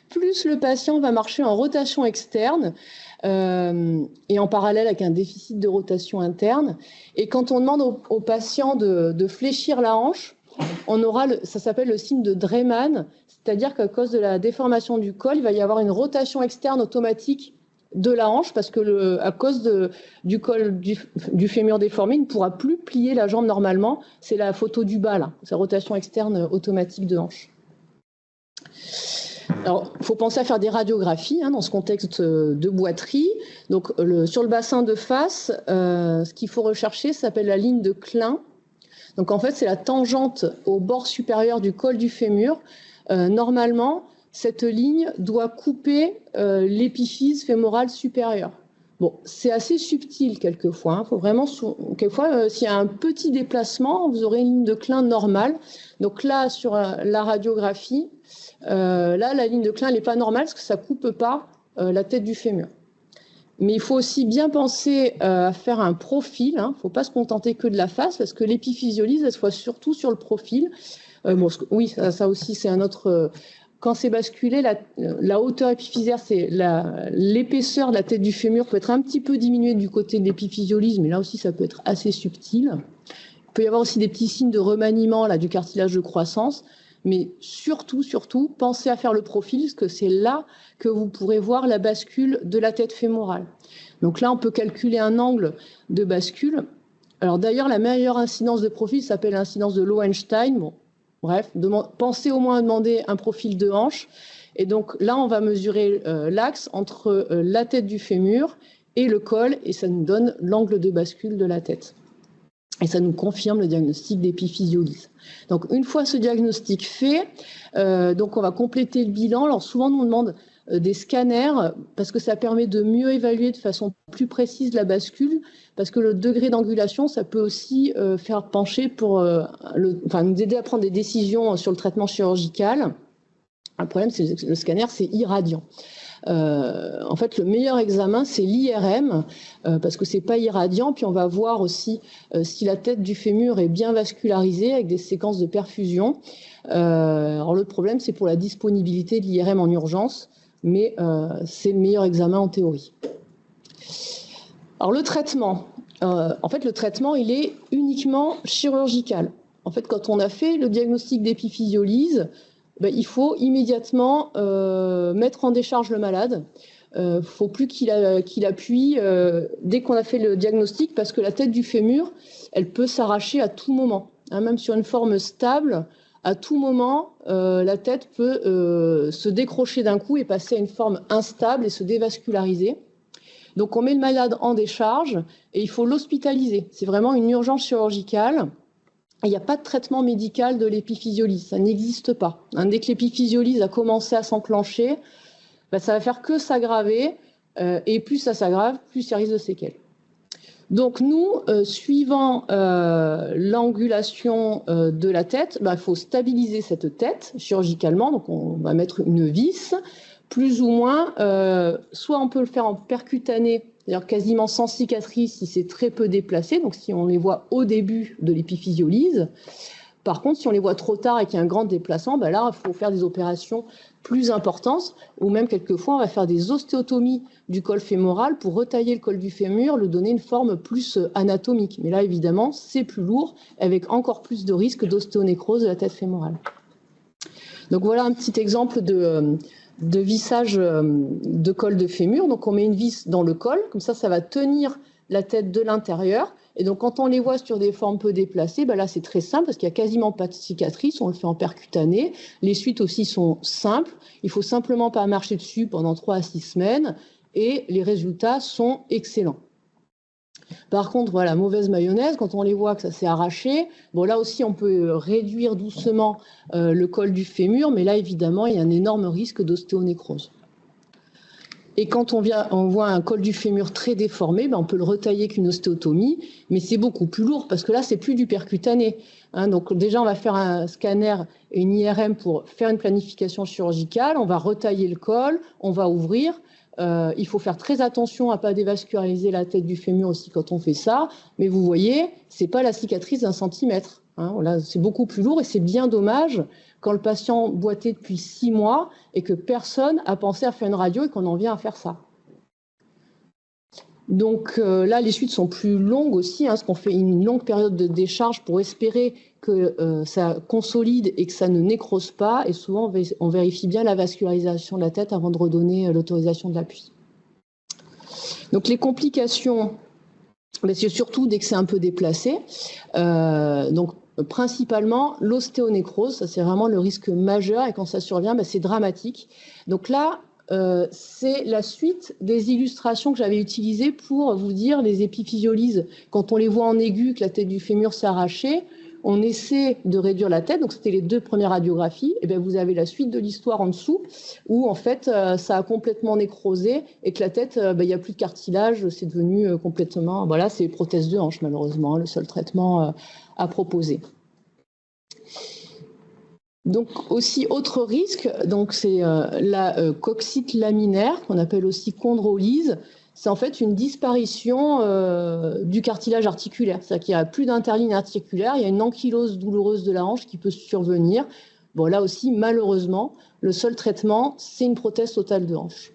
plus le patient va marcher en rotation externe et en parallèle avec un déficit de rotation interne. Et quand on demande au patient de fléchir la hanche, on aura, ça s'appelle le signe de Dreman, c'est-à-dire qu'à cause de la déformation du col, il va y avoir une rotation externe automatique de la hanche parce que à cause du col du fémur déformé, il ne pourra plus plier la jambe normalement. C'est la photo du bas, là, sa rotation externe automatique de hanche. Alors, il faut penser à faire des radiographies dans ce contexte de boiterie. Donc, sur le bassin de face, ce qu'il faut rechercher, ça s'appelle la ligne de Klein. Donc, en fait, c'est la tangente au bord supérieur du col du fémur. Normalement, cette ligne doit couper l'épiphyse fémorale supérieure. Bon, c'est assez subtil quelquefois. Faut vraiment, quelquefois, s'il y a un petit déplacement, vous aurez une ligne de Klein normale. Donc là, sur la radiographie, la ligne de Klein, elle n'est pas normale parce que ça ne coupe pas la tête du fémur. Mais il faut aussi bien penser à faire un profil. Il ne faut pas se contenter que de la face parce que l'épiphysiolyse, elle soit surtout sur le profil. Oui, ça aussi, c'est un autre... Quand c'est basculé, la hauteur épiphysaire, c'est l'épaisseur de la tête du fémur peut être un petit peu diminuée du côté de l'épiphysiolyse, mais là aussi, ça peut être assez subtil. Il peut y avoir aussi des petits signes de remaniement du cartilage de croissance, mais surtout, pensez à faire le profil, parce que c'est là que vous pourrez voir la bascule de la tête fémorale. Donc là, on peut calculer un angle de bascule. Alors d'ailleurs, la meilleure incidence de profil s'appelle l'incidence de Lowenstein. Bon, bref, pensez au moins à demander un profil de hanche. Et donc là, on va mesurer l'axe entre la tête du fémur et le col, et ça nous donne l'angle de bascule de la tête. Et ça nous confirme le diagnostic d'épiphysiolyse. Donc une fois ce diagnostic fait, donc on va compléter le bilan. Alors souvent, on demande des scanners parce que ça permet de mieux évaluer de façon plus précise la bascule, parce que le degré d'angulation, ça peut aussi faire pencher pour nous aider à prendre des décisions sur le traitement chirurgical. Le problème, c'est que le scanner, c'est irradiant. En fait, le meilleur examen, c'est l'IRM, parce que c'est pas irradiant. Puis on va voir aussi si la tête du fémur est bien vascularisée avec des séquences de perfusion. Alors le problème, c'est pour la disponibilité de l'IRM en urgence, mais c'est le meilleur examen en théorie. Alors le traitement, le traitement, il est uniquement chirurgical. En fait, quand on a fait le diagnostic d'épiphysiolyse, il faut immédiatement mettre en décharge le malade. Il ne faut plus qu'il appuie dès qu'on a fait le diagnostic, parce que la tête du fémur, elle peut s'arracher à tout moment. Même sur une forme stable, à tout moment, la tête peut se décrocher d'un coup et passer à une forme instable et se dévasculariser. Donc on met le malade en décharge et il faut l'hospitaliser. C'est vraiment une urgence chirurgicale. Il n'y a pas de traitement médical de l'épiphysiolyse, ça n'existe pas. Dès que l'épiphysiolyse a commencé à s'enclencher, ça va faire que s'aggraver, et plus ça s'aggrave, plus il y a risque de séquelles. Donc nous, suivant l'angulation de la tête, il faut stabiliser cette tête chirurgicalement. Donc on va mettre une vis, plus ou moins, soit on peut le faire en percutané, c'est-à-dire quasiment sans cicatrice si c'est très peu déplacé, donc si on les voit au début de l'épiphysiolyse. Par contre, si on les voit trop tard et qu'il y a un grand déplacement, là, il faut faire des opérations plus importantes, ou même quelquefois, on va faire des ostéotomies du col fémoral pour retailler le col du fémur, lui donner une forme plus anatomique. Mais là, évidemment, c'est plus lourd, avec encore plus de risque d'ostéonécrose de la tête fémorale. Donc voilà un petit exemple de vissage de col de fémur. Donc on met une vis dans le col, comme ça va tenir la tête de l'intérieur. Et donc quand on les voit sur des formes peu déplacées, là c'est très simple parce qu'il n'y a quasiment pas de cicatrice, on le fait en percutané. Les suites aussi sont simples, il faut simplement pas marcher dessus pendant 3 à 6 semaines et les résultats sont excellents. Par contre, voilà, mauvaise mayonnaise, quand on les voit que ça s'est arraché, là aussi on peut réduire doucement le col du fémur, mais là évidemment il y a un énorme risque d'ostéonécrose. Et quand on voit un col du fémur très déformé, on peut le retailler avec une ostéotomie, mais c'est beaucoup plus lourd parce que là, c'est plus du percutané. Donc déjà, on va faire un scanner et une IRM pour faire une planification chirurgicale, on va retailler le col, on va ouvrir. Il faut faire très attention à ne pas dévasculariser la tête du fémur aussi quand on fait ça, mais vous voyez, ce n'est pas la cicatrice d'1 centimètre. Là, c'est beaucoup plus lourd et c'est bien dommage quand le patient boitait depuis 6 mois et que personne n'a pensé à faire une radio et qu'on en vient à faire ça. Donc là, les suites sont plus longues aussi, parce qu'on fait une longue période de décharge pour espérer que ça consolide et que ça ne nécrose pas. Et souvent, on vérifie bien la vascularisation de la tête avant de redonner l'autorisation de l'appui. Donc les complications, c'est surtout dès que c'est un peu déplacé. Donc principalement l'ostéonécrose, ça c'est vraiment le risque majeur et quand ça survient, c'est dramatique. Donc là, c'est la suite des illustrations que j'avais utilisées pour vous dire les épiphysiolyses. Quand on les voit en aigu, que la tête du fémur s'est arrachée, on essaie de réduire la tête. Donc c'était les 2 premières radiographies. Et vous avez la suite de l'histoire en dessous où en fait ça a complètement nécrosé et que la tête, il n'y a plus de cartilage, c'est devenu complètement. Voilà, c'est prothèse de hanche malheureusement, le seul traitement à proposer. Donc aussi autre risque, donc c'est la coxite laminaire qu'on appelle aussi chondrolyse. C'est en fait une disparition du cartilage articulaire, c'est-à-dire qu'il n'y a plus d'interligne articulaire, il y a une ankylose douloureuse de la hanche qui peut survenir. Là aussi, malheureusement, le seul traitement, c'est une prothèse totale de hanche.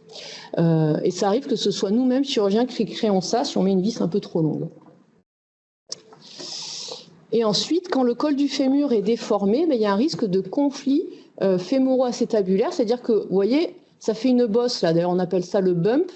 Et ça arrive que ce soit nous-mêmes chirurgiens qui créons ça si on met une vis un peu trop longue. Et ensuite, quand le col du fémur est déformé, il y a un risque de conflit fémoro-acétabulaire, c'est-à-dire que, vous voyez, ça fait une bosse, là, d'ailleurs on appelle ça le bump.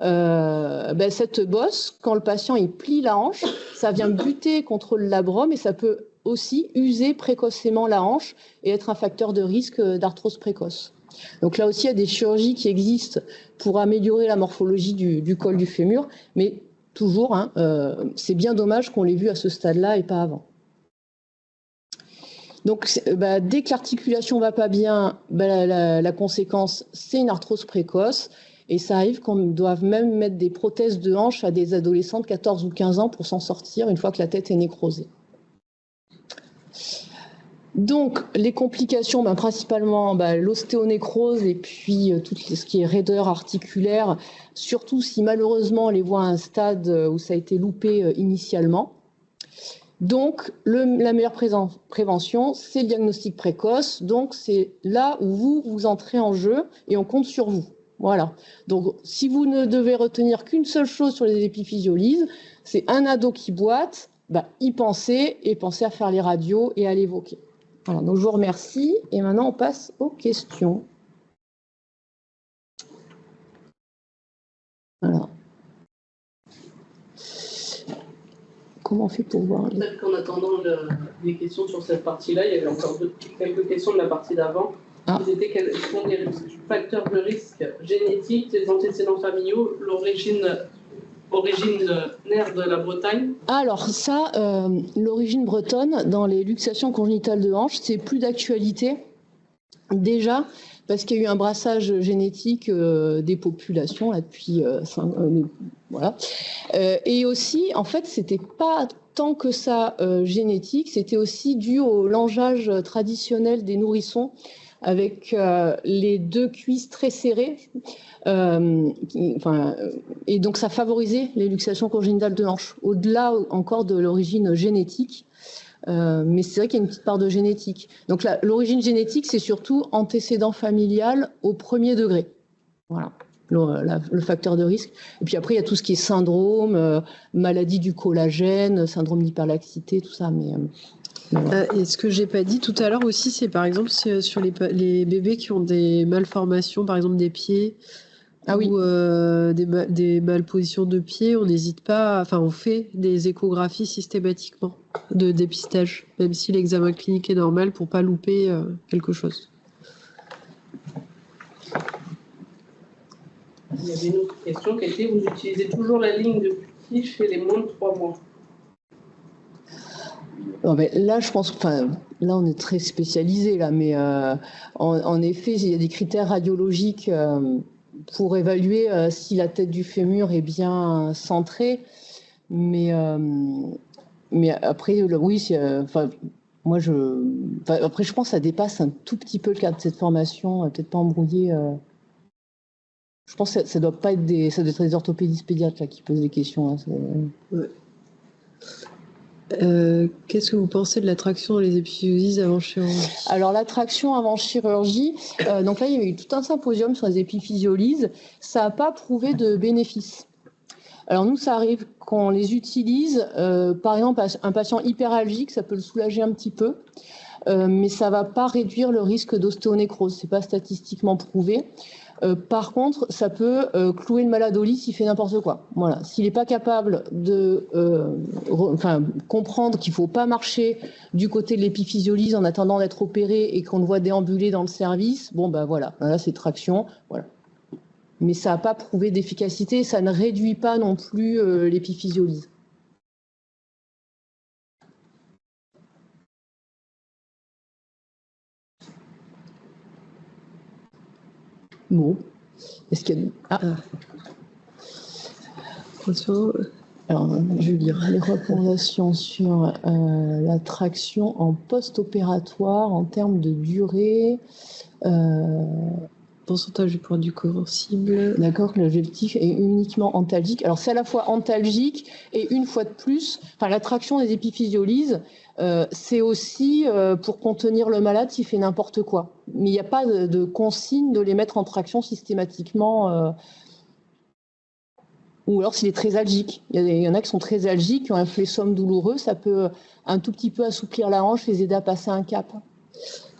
Cette bosse, quand le patient il plie la hanche, ça vient buter contre le labrum et ça peut aussi user précocement la hanche et être un facteur de risque d'arthrose précoce. Donc là aussi, il y a des chirurgies qui existent pour améliorer la morphologie du col du fémur, mais toujours, c'est bien dommage qu'on l'ait vu à ce stade-là et pas avant. Donc, dès que l'articulation ne va pas bien, la conséquence, c'est une arthrose précoce. Et ça arrive qu'on doive même mettre des prothèses de hanche à des adolescents de 14 ou 15 ans pour s'en sortir une fois que la tête est nécrosée. Donc, les complications, principalement l'ostéonécrose et puis tout ce qui est raideur articulaire, surtout si malheureusement on les voit à un stade où ça a été loupé initialement. Donc, la meilleure prévention, c'est le diagnostic précoce. Donc, c'est là où vous entrez en jeu et on compte sur vous. Voilà. Donc, si vous ne devez retenir qu'une seule chose sur les épiphysiolyses, c'est un ado qui boite, y penser et penser à faire les radios et à l'évoquer. Voilà, donc je vous remercie et maintenant on passe aux questions. Voilà. Comment on fait pour voir Peut-être qu'en attendant les questions sur cette partie-là, il y avait encore quelques questions de la partie d'avant. Quels sont les facteurs de risque génétiques, les antécédents familiaux, l'origine originaire de la Bretagne? Alors ça, l'origine bretonne dans les luxations congénitales de hanche, c'est plus d'actualité. Déjà, parce qu'il y a eu un brassage génétique des populations là, depuis voilà. Et aussi, en fait, c'était pas tant que ça génétique, c'était aussi dû au langeage traditionnel des nourrissons avec les deux cuisses très serrées. Et donc, ça favorisait les luxations congénitales de hanche, au-delà encore de l'origine génétique. Mais c'est vrai qu'il y a une petite part de génétique. Donc, l'origine génétique, c'est surtout antécédent familial au premier degré. Voilà, le facteur de risque. Et puis après, il y a tout ce qui est syndrome, maladie du collagène, syndrome d'hyperlaxité, tout ça. Et ce que j'ai pas dit tout à l'heure aussi, c'est par exemple sur les bébés qui ont des malformations, par exemple des pieds, ou des malpositions de pieds, on n'hésite pas, on fait des échographies systématiquement de dépistage, même si l'examen clinique est normal pour pas louper quelque chose. Il y avait une autre question qui était, vous utilisez toujours la ligne de petit chez les moins de 3 mois? Là, je pense, là, on est très spécialisé, là, mais en effet, il y a des critères radiologiques pour évaluer si la tête du fémur est bien centrée. Mais après, oui, moi, après, je pense que ça dépasse un tout petit peu le cadre de cette formation, peut-être pas embrouiller. Je pense que ça doit pas être ça doit être des orthopédistes pédiatres là, qui posent des questions. Hein, ouais. Qu'est-ce que vous pensez de la traction dans les épiphysiolises avant chirurgie? Alors, la traction avant chirurgie, donc là, il y avait eu tout un symposium sur les épiphysiolises. Ça n'a pas prouvé de bénéfice. Alors, nous, ça arrive qu'on les utilise. Par exemple, un patient hyperalgique, ça peut le soulager un petit peu, mais ça ne va pas réduire le risque d'ostéonécrose. Ce n'est pas statistiquement prouvé. Par contre, ça peut clouer le malade au lit s'il fait n'importe quoi. Voilà. S'il n'est pas capable de comprendre qu'il ne faut pas marcher du côté de l'épiphysiolyse en attendant d'être opéré et qu'on le voit déambuler dans le service, voilà, là c'est traction. Voilà. Mais ça n'a pas prouvé d'efficacité, ça ne réduit pas non plus l'épiphysiolyse. Bon, est-ce qu'il y a... Alors, je vais lire les recommandations sur la traction en post-opératoire en termes de durée. Pourcentage du poids du corps cible. D'accord, que l'objectif est uniquement antalgique. Alors, c'est à la fois antalgique et une fois de plus, la traction des épiphysiolyses, c'est aussi pour contenir le malade s'il fait n'importe quoi. Mais il n'y a pas de consigne de les mettre en traction systématiquement. Ou alors s'il est très algique. Il y en a qui sont très algiques, qui ont un flessum douloureux, ça peut un tout petit peu assouplir la hanche, les aider à passer un cap.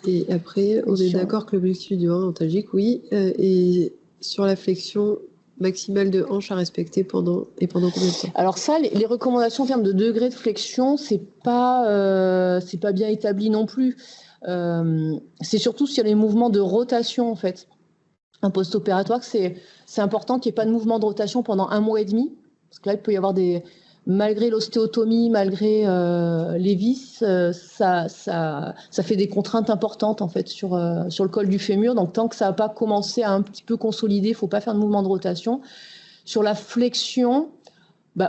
Et après, on est d'accord que l'objectif du bras antalgique, oui, et sur la flexion maximale de hanche à respecter pendant combien de temps? Alors ça, les recommandations en termes de degré de flexion, c'est pas bien établi non plus. C'est surtout s'il y a les mouvements de rotation en fait. Un post-opératoire, c'est important qu'il n'y ait pas de mouvement de rotation pendant 1 mois et demi, parce que là, il peut y avoir malgré l'ostéotomie, malgré les vis, ça fait des contraintes importantes en fait sur le col du fémur. Donc tant que ça n'a pas commencé à un petit peu consolider, il ne faut pas faire de mouvement de rotation. Sur la flexion,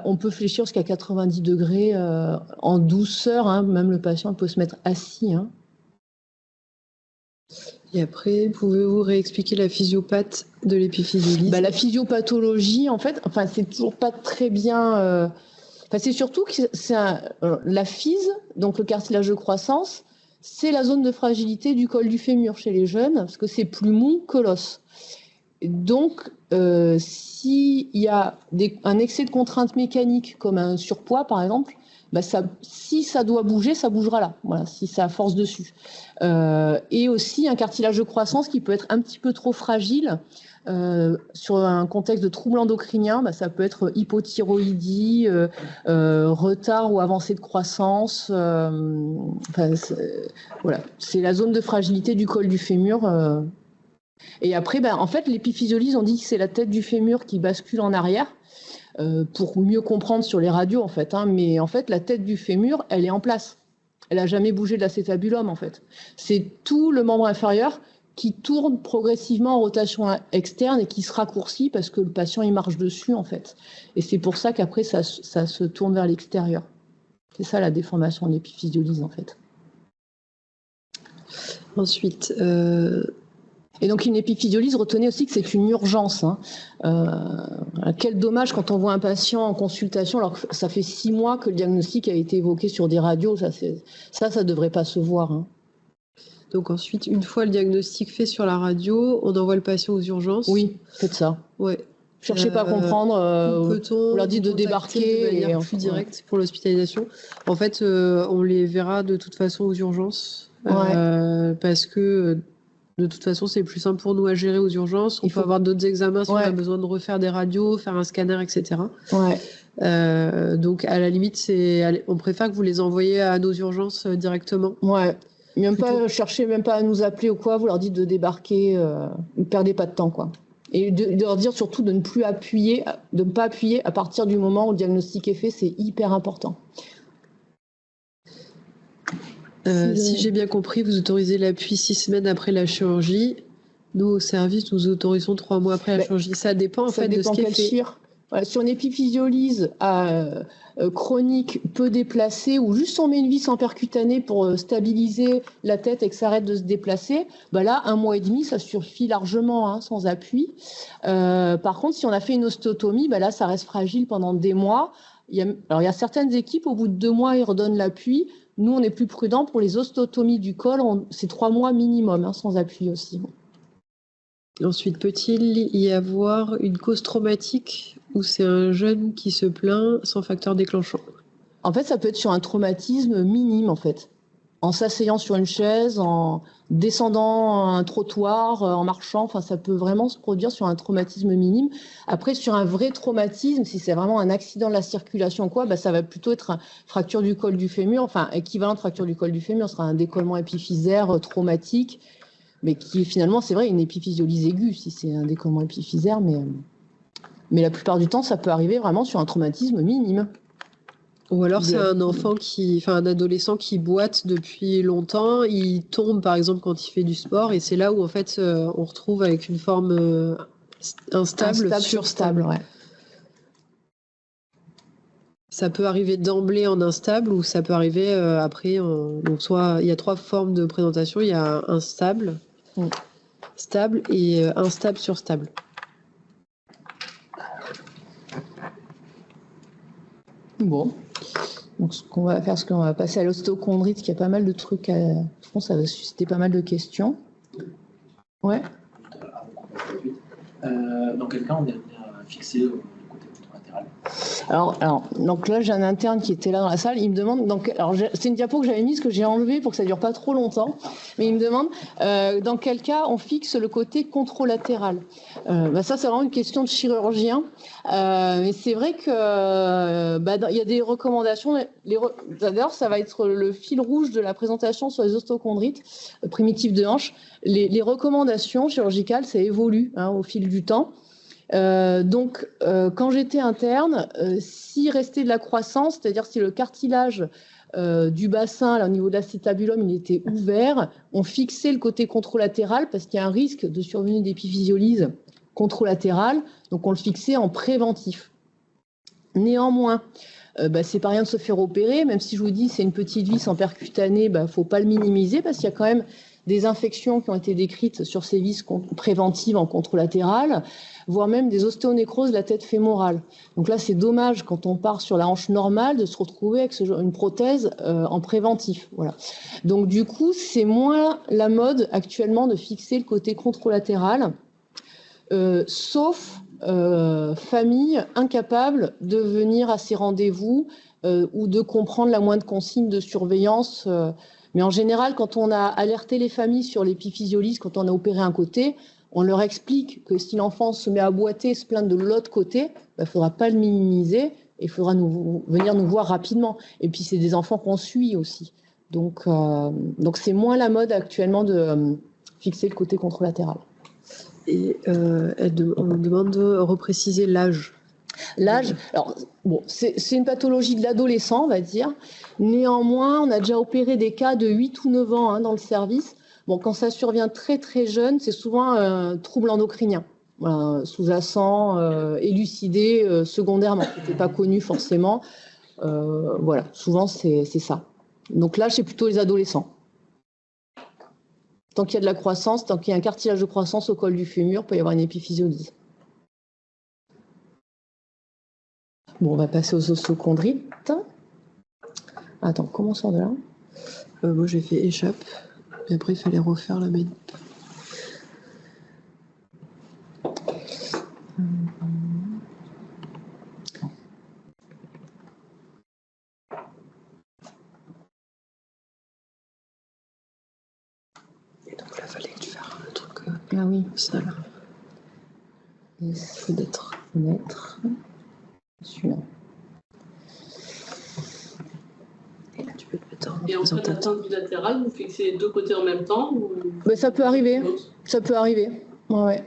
on peut fléchir jusqu'à 90 degrés en douceur. Hein, même le patient peut se mettre assis. Hein. Et après, pouvez-vous réexpliquer la physiopathie de l'épiphysiolyse? La physiopathologie, en fait, c'est toujours pas très bien. C'est surtout que la physe, donc le cartilage de croissance, c'est la zone de fragilité du col du fémur chez les jeunes, parce que c'est plus mou que l'os. Donc, s'il y a un excès de contrainte mécanique, comme un surpoids par exemple, si ça doit bouger, ça bougera là, voilà, si ça force dessus. Et aussi un cartilage de croissance qui peut être un petit peu trop fragile. Sur un contexte de trouble endocrinien, ça peut être hypothyroïdie, retard ou avancée de croissance. Voilà, c'est la zone de fragilité du col du fémur. Et après, en fait, l'épiphysiolyse, on dit que c'est la tête du fémur qui bascule en arrière. Pour mieux comprendre sur les radios, en fait. Hein, mais en fait, la tête du fémur, elle est en place. Elle n'a jamais bougé de l'acétabulum, en fait. C'est tout le membre inférieur qui tourne progressivement en rotation externe et qui se raccourcit parce que le patient il marche dessus en fait. Et c'est pour ça qu'après ça se tourne vers l'extérieur. C'est ça la déformation de l'épiphysiolyse en fait. Ensuite, et donc une épiphysiolyse, retenez aussi que c'est une urgence. Quel dommage quand on voit un patient en consultation, alors que ça fait 6 mois que le diagnostic a été évoqué sur des radios, ça devrait pas se voir. Hein. Donc ensuite, une fois le diagnostic fait sur la radio, on envoie le patient aux urgences. Oui, faites ça. Ouais. Cherchez pas à comprendre. Peut-on on leur dit de débarquer de manière plus directe pour l'hospitalisation. En fait, on les verra de toute façon aux urgences parce que de toute façon, c'est plus simple pour nous à gérer aux urgences. On peut avoir d'autres examens si on a besoin de refaire des radios, faire un scanner, etc. Donc, à la limite, on préfère que vous les envoyiez à nos urgences directement. Ouais. Cherchez même pas à nous appeler ou quoi. Vous leur dites de débarquer. Ne perdez pas de temps, quoi. Et de leur dire surtout de ne pas appuyer à partir du moment où le diagnostic est fait. C'est hyper important. Si j'ai bien compris, vous autorisez l'appui 6 semaines après la chirurgie. Nous, au service, nous autorisons 3 mois après la chirurgie. Ça dépend de ce qui est fait. Sur une épiphysiolyse chronique peu déplacée ou juste on met une vis en percutanée pour stabiliser la tête et que ça arrête de se déplacer, là, 1 mois et demi, ça suffit largement sans appui. Par contre, si on a fait une ostéotomie, là, ça reste fragile pendant des mois. Il y a certaines équipes, au bout de 2 mois, ils redonnent l'appui. Nous, on est plus prudent pour les ostéotomies du col. C'est 3 mois minimum, sans appui aussi. Ensuite, peut-il y avoir une cause traumatique ou c'est un jeune qui se plaint sans facteur déclenchant? En fait, ça peut être sur un traumatisme minime, en fait. En s'asseyant sur une chaise, en descendant un trottoir, en marchant, ça peut vraiment se produire sur un traumatisme minime. Après, sur un vrai traumatisme, si c'est vraiment un accident de la circulation ou quoi, ça va plutôt être une fracture du col du fémur, équivalent de fracture du col du fémur, sera un décollement épiphysaire traumatique, mais qui finalement, c'est vrai, une épiphysiolyse aiguë, si c'est un décollement épiphysaire, mais la plupart du temps, ça peut arriver vraiment sur un traumatisme minime. Ou alors c'est un adolescent qui boite depuis longtemps, il tombe par exemple quand il fait du sport et c'est là où en fait on retrouve avec une forme instable surstable. Ouais. Ça peut arriver d'emblée en instable ou ça peut arriver après. Donc soit il y a 3 formes de présentation, il y a instable, stable et instable surstable. Bon. Donc, ce qu'on va faire, c'est qu'on va passer à l'ostéochondrite, qui a pas mal de trucs. Je pense que ça va susciter pas mal de questions. Ouais. Dans quel cas on est fixé le côté latéral? Alors, donc là, j'ai un interne qui était là dans la salle. Il me demande. C'est une diapo que j'avais mise que j'ai enlevée pour que ça dure pas trop longtemps. Mais il me demande dans quel cas on fixe le côté contralatéral. Ça, c'est vraiment une question de chirurgien. Mais c'est vrai que il y a des recommandations. D'ailleurs, ça va être le fil rouge de la présentation sur les ostéochondrites primitives de hanche. Les recommandations chirurgicales, ça évolue au fil du temps. Quand j'étais interne, s'il restait de la croissance, c'est-à-dire si le cartilage du bassin, là, au niveau de l'acétabulum, il était ouvert, on fixait le côté contralatéral parce qu'il y a un risque de survenue d'épiphysiolyse contralatérale, donc on le fixait en préventif. Néanmoins, c'est pas rien de se faire opérer, même si je vous dis c'est une petite vis en percutanée, faut pas le minimiser parce qu'il y a quand même des infections qui ont été décrites sur ces vis préventives en contralatérale, voire même des ostéonécroses de la tête fémorale. Donc là, c'est dommage quand on part sur la hanche normale de se retrouver avec une prothèse en préventif. Voilà. Donc du coup, c'est moins la mode actuellement de fixer le côté contralatéral, sauf famille incapable de venir à ces rendez-vous ou de comprendre la moindre consigne de surveillance. Mais en général, quand on a alerté les familles sur l'épiphysiolyse, quand on a opéré un côté, on leur explique que si l'enfant se met à boiter, se plaindre de l'autre côté, il ne faudra pas le minimiser et il faudra venir nous voir rapidement. Et puis, c'est des enfants qu'on suit aussi. Donc c'est moins la mode actuellement de fixer le côté contralatéral. Et on nous demande de repréciser l'âge. L'âge, alors c'est une pathologie de l'adolescent, on va dire. Néanmoins, on a déjà opéré des cas de 8 ou 9 ans dans le service. Bon, quand ça survient très très jeune, c'est souvent un trouble endocrinien, voilà, sous-jacent, élucidé secondairement, qui n'était pas connu forcément. Voilà, souvent c'est ça. Donc là, c'est plutôt les adolescents. Tant qu'il y a de la croissance, tant qu'il y a un cartilage de croissance au col du fémur, il peut y avoir une épiphysiolyse. Bon, on va passer aux osteochondrites. Attends, comment on sort de là? Moi, j'ai fait échappe. Et après, il fallait refaire la manip. Et donc là, il fallait faire le truc. Ah oui, ça là. Fenêtre. Celui-là. Et là, tu peux te mettre en Et en cas d'atteinte bilatérale, vous fixez les deux côtés en même temps ou... Ça peut arriver. Ça peut arriver. Ouais.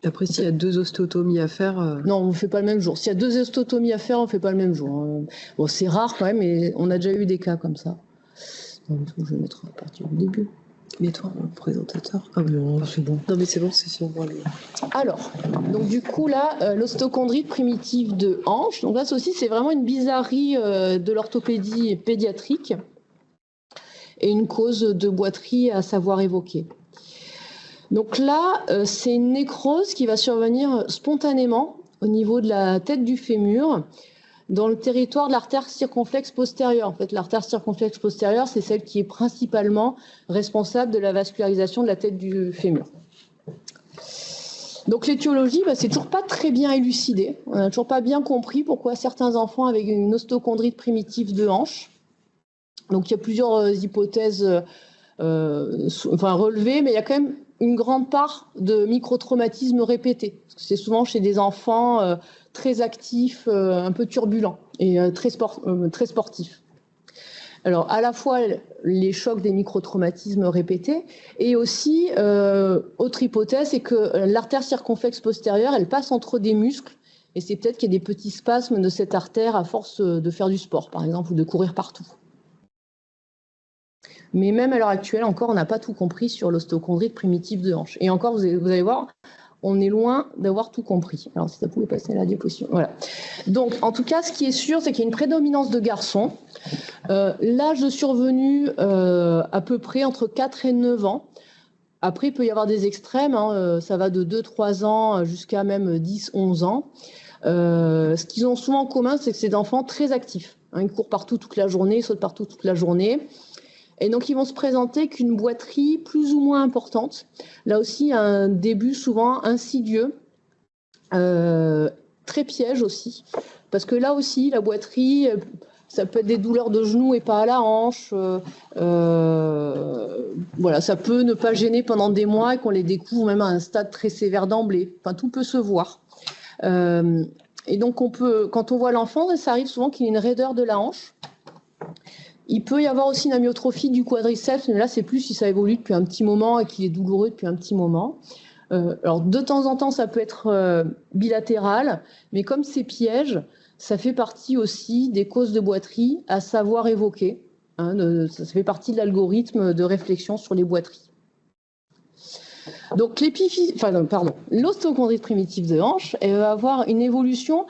Après, s'il y a 2 ostéotomies à faire... Non, on ne fait pas le même jour. S'il y a 2 ostéotomies à faire, on ne fait pas le même jour. Bon, c'est rare quand même, mais on a déjà eu des cas comme ça. Donc, je vais mettre à partir du début. Mets-toi en présentateur. Ah non, c'est bon. Non, mais c'est bon, c'est si on voit le... Alors, donc du coup, là, l'osteochondrite primitive de hanche. Donc là, ça aussi, c'est vraiment une bizarrerie de l'orthopédie pédiatrique et une cause de boiterie à savoir évoquer. Donc là, c'est une nécrose qui va survenir spontanément au niveau de la tête du fémur, dans le territoire de l'artère circonflexe postérieure. En fait, l'artère circonflexe postérieure, c'est celle qui est principalement responsable de la vascularisation de la tête du fémur. Donc l'étiologie, c'est toujours pas très bien élucidé. On n'a toujours pas bien compris pourquoi certains enfants avec une osteochondrite primitive de hanche. Donc il y a plusieurs hypothèses relevées, mais il y a quand même une grande part de microtraumatismes répétés. C'est souvent chez des enfants très actifs, un peu turbulents et très sportifs. Alors, à la fois les chocs des microtraumatismes répétés et aussi, autre hypothèse, c'est que l'artère circonflexe postérieure, elle passe entre des muscles et c'est peut-être qu'il y a des petits spasmes de cette artère à force de faire du sport, par exemple, ou de courir partout. Mais même à l'heure actuelle, encore, on n'a pas tout compris sur l'ostéochondrite primitive de hanche. Et encore, vous allez voir, on est loin d'avoir tout compris. Alors, si ça pouvait passer à la diapositive. Voilà. Donc, en tout cas, ce qui est sûr, c'est qu'il y a une prédominance de garçons. L'âge de survenue, à peu près entre 4 et 9 ans. Après, il peut y avoir des extrêmes. Ça va de 2-3 ans jusqu'à même 10-11 ans. Ce qu'ils ont souvent en commun, c'est que c'est des enfants très actifs. Ils courent partout toute la journée, ils sautent partout toute la journée. Et donc, ils vont se présenter qu'une boiterie plus ou moins importante. Là aussi, un début souvent insidieux, très piège aussi. Parce que là aussi, la boiterie, ça peut être des douleurs de genoux et pas à la hanche. Voilà, ça peut ne pas gêner pendant des mois et qu'on les découvre même à un stade très sévère d'emblée. Enfin, tout peut se voir. Et donc, quand on voit l'enfant, ça arrive souvent qu'il y ait une raideur de la hanche. Il peut y avoir aussi une amyotrophie du quadriceps, mais là, c'est plus si ça évolue depuis un petit moment et qu'il est douloureux depuis un petit moment. Alors, de temps en temps, ça peut être bilatéral, mais comme c'est piège, ça fait partie aussi des causes de boiterie à savoir évoquer. Ça fait partie de l'algorithme de réflexion sur les boiteries. Donc, l'ostéochondrite primitive de hanche, elle va avoir une évolution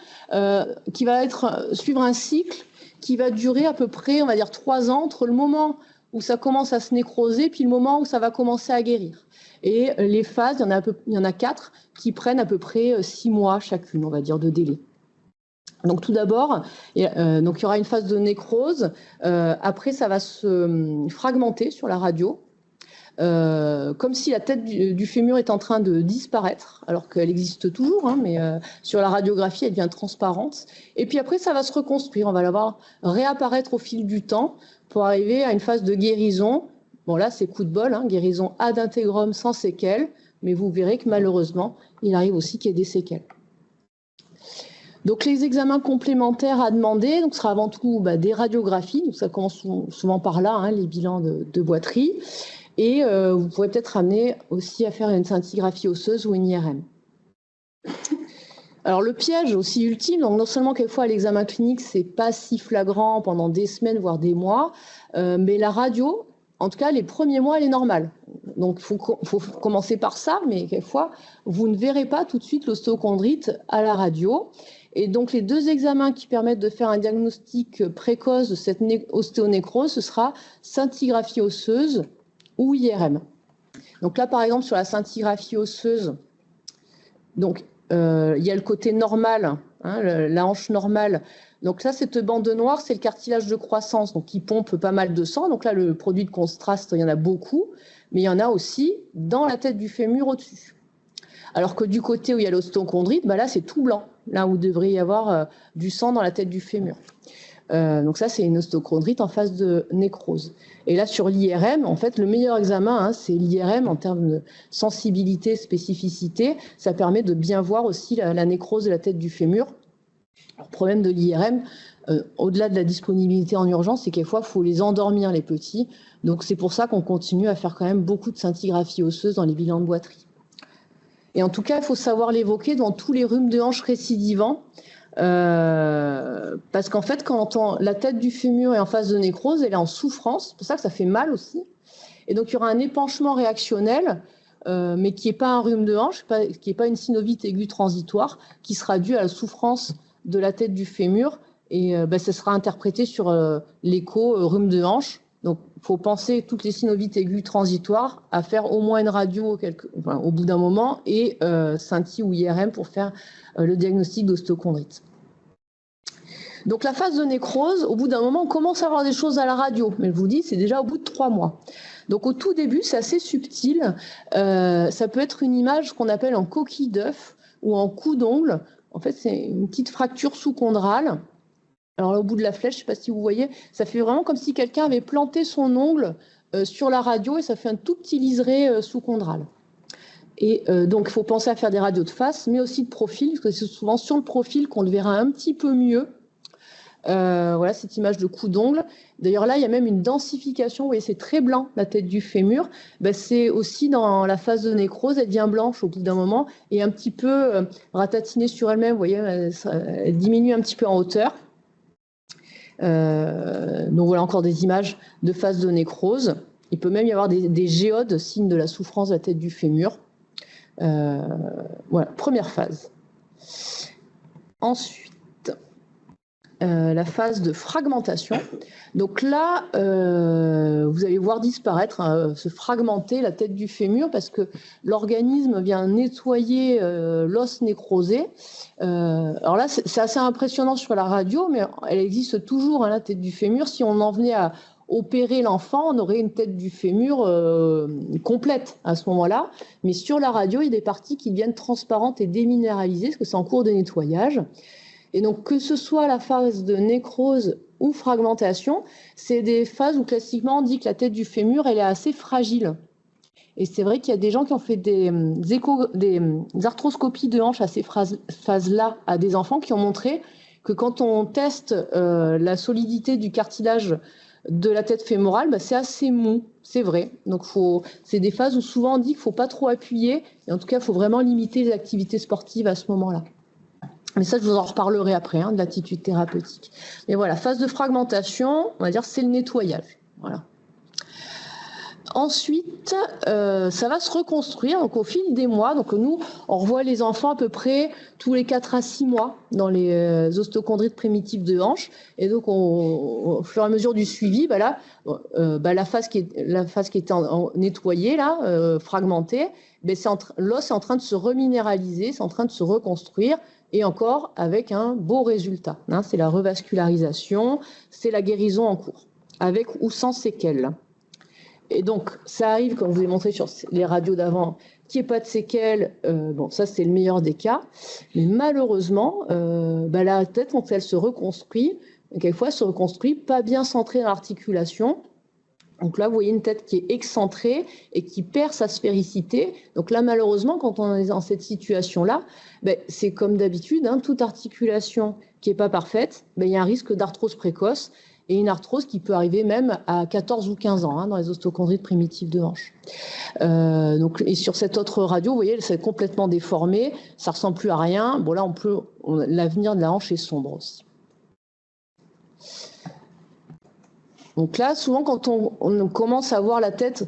qui va suivre un cycle qui va durer à peu près, on va dire, 3 ans entre le moment où ça commence à se nécroser puis le moment où ça va commencer à guérir. Et les phases, il y en a 4 qui prennent à peu près 6 mois chacune, on va dire, de délai. Donc tout d'abord, il y aura une phase de nécrose. Après, ça va se fragmenter sur la radio, comme si la tête du fémur est en train de disparaître, alors qu'elle existe toujours, mais sur la radiographie, elle devient transparente. Et puis après, ça va se reconstruire. On va la voir réapparaître au fil du temps pour arriver à une phase de guérison. Bon, là, c'est coup de bol, guérison ad intégrum sans séquelles, mais vous verrez que malheureusement, il arrive aussi qu'il y ait des séquelles. Donc les examens complémentaires à demander, donc ce sera avant tout des radiographies, donc ça commence souvent par là, les bilans de boiterie. Et vous pourrez peut-être amener aussi à faire une scintigraphie osseuse ou une IRM. Alors le piège aussi ultime, donc non seulement quelquefois à l'examen clinique, c'est pas si flagrant pendant des semaines, voire des mois, mais la radio, en tout cas, les premiers mois, elle est normale. Donc, il faut commencer par ça, mais quelquefois, vous ne verrez pas tout de suite l'ostéochondrite à la radio. Et donc, les 2 examens qui permettent de faire un diagnostic précoce de cette ostéonécrose, ce sera scintigraphie osseuse ou IRM. Donc là, par exemple, sur la scintigraphie osseuse, donc, il y a le côté normal, hein, la hanche normale. Donc là, cette bande noire, c'est le cartilage de croissance, donc qui pompe pas mal de sang. Donc là, le produit de contraste, il y en a beaucoup, mais il y en a aussi dans la tête du fémur au-dessus. Alors que du côté où il y a l'ostéochondrite, là, c'est tout blanc, là où il devrait y avoir du sang dans la tête du fémur. Donc ça, c'est une ostéochondrite en phase de nécrose. Et là, sur l'IRM, en fait, le meilleur examen, hein, c'est l'IRM en termes de sensibilité, spécificité. Ça permet de bien voir aussi la nécrose de la tête du fémur. Le problème de l'IRM, au-delà de la disponibilité en urgence, c'est quelquefois, il faut les endormir, les petits. Donc c'est pour ça qu'on continue à faire quand même beaucoup de scintigraphie osseuse dans les bilans de boiterie. Et en tout cas, il faut savoir l'évoquer dans tous les rhumes de hanche récidivants. Parce qu'en fait, quand la tête du fémur est en phase de nécrose, elle est en souffrance, c'est pour ça que ça fait mal aussi. Et donc, il y aura un épanchement réactionnel, mais qui n'est pas un rhume de hanche, qui n'est pas une synovite aiguë transitoire, qui sera due à la souffrance de la tête du fémur. Et ça sera interprété sur l'écho rhume de hanche. Donc, il faut penser toutes les synovites aiguës transitoires à faire au moins une radio au bout d'un moment et scinti ou IRM pour faire le diagnostic d'ostéochondrite. Donc, la phase de nécrose, au bout d'un moment, on commence à avoir des choses à la radio. Mais je vous dis, c'est déjà au bout de 3 mois. Donc, au tout début, c'est assez subtil. Ça peut être une image qu'on appelle en coquille d'œuf ou en coup d'ongle. En fait, c'est une petite fracture sous-chondrale. Alors là, au bout de la flèche, je ne sais pas si vous voyez, ça fait vraiment comme si quelqu'un avait planté son ongle sur la radio et ça fait un tout petit liseré sous-chondral. Et donc, il faut penser à faire des radios de face, mais aussi de profil, parce que c'est souvent sur le profil qu'on le verra un petit peu mieux. Voilà cette image de coup d'ongle. D'ailleurs, là, il y a même une densification. Vous voyez, c'est très blanc, la tête du fémur. C'est aussi dans la phase de nécrose, elle devient blanche au bout d'un moment et un petit peu ratatinée sur elle-même. Vous voyez, elle diminue un petit peu en hauteur. Donc voilà encore des images de phase de nécrose. Il peut même y avoir des géodes, signe de la souffrance de la tête du fémur. Voilà, première phase. Ensuite, la phase de fragmentation. Donc là, vous allez voir disparaître, se fragmenter la tête du fémur parce que l'organisme vient nettoyer l'os nécrosé. Alors là, c'est assez impressionnant sur la radio, mais elle existe toujours, la tête du fémur. Si on en venait à opérer l'enfant, on aurait une tête du fémur complète à ce moment-là. Mais sur la radio, il y a des parties qui deviennent transparentes et déminéralisées parce que c'est en cours de nettoyage. Et donc, que ce soit la phase de nécrose ou fragmentation, c'est des phases où classiquement on dit que la tête du fémur, elle est assez fragile. Et c'est vrai qu'il y a des gens qui ont fait des arthroscopies de hanche à ces phases-là à des enfants qui ont montré que quand on teste la solidité du cartilage de la tête fémorale, c'est assez mou, c'est vrai. Donc, c'est des phases où souvent on dit qu'il ne faut pas trop appuyer. Et en tout cas, il faut vraiment limiter les activités sportives à ce moment-là. Mais ça, je vous en reparlerai après, de l'attitude thérapeutique. Mais voilà, phase de fragmentation, on va dire, c'est le nettoyage. Voilà. Ensuite, ça va se reconstruire donc, au fil des mois. Donc nous, on revoit les enfants à peu près tous les 4 à 6 mois dans les ostéochondrites primitives de hanche. Et donc, au fur et à mesure du suivi, la phase qui était nettoyée, fragmentée, l'os est en train de se reminéraliser, c'est en train de se reconstruire. Et encore avec un beau résultat. C'est la revascularisation, c'est la guérison en cours, avec ou sans séquelles. Et donc, ça arrive, comme je vous ai montré sur les radios d'avant, qu'il n'y ait pas de séquelles. Ça, c'est le meilleur des cas. Mais malheureusement, la tête, quand elle se reconstruit, quelquefois, elle se reconstruit pas bien centrée dans l'articulation. Donc là, vous voyez une tête qui est excentrée et qui perd sa spéricité. Donc là, malheureusement, quand on est dans cette situation-là, c'est comme d'habitude, toute articulation qui n'est pas parfaite, il y a un risque d'arthrose précoce et une arthrose qui peut arriver même à 14 ou 15 ans dans les ostéochondrites primitives de hanche. Et sur cette autre radio, vous voyez, c'est complètement déformé, ça ne ressemble plus à rien. Bon, là, l'avenir de la hanche est sombre aussi. Donc là, souvent, quand on commence à voir la tête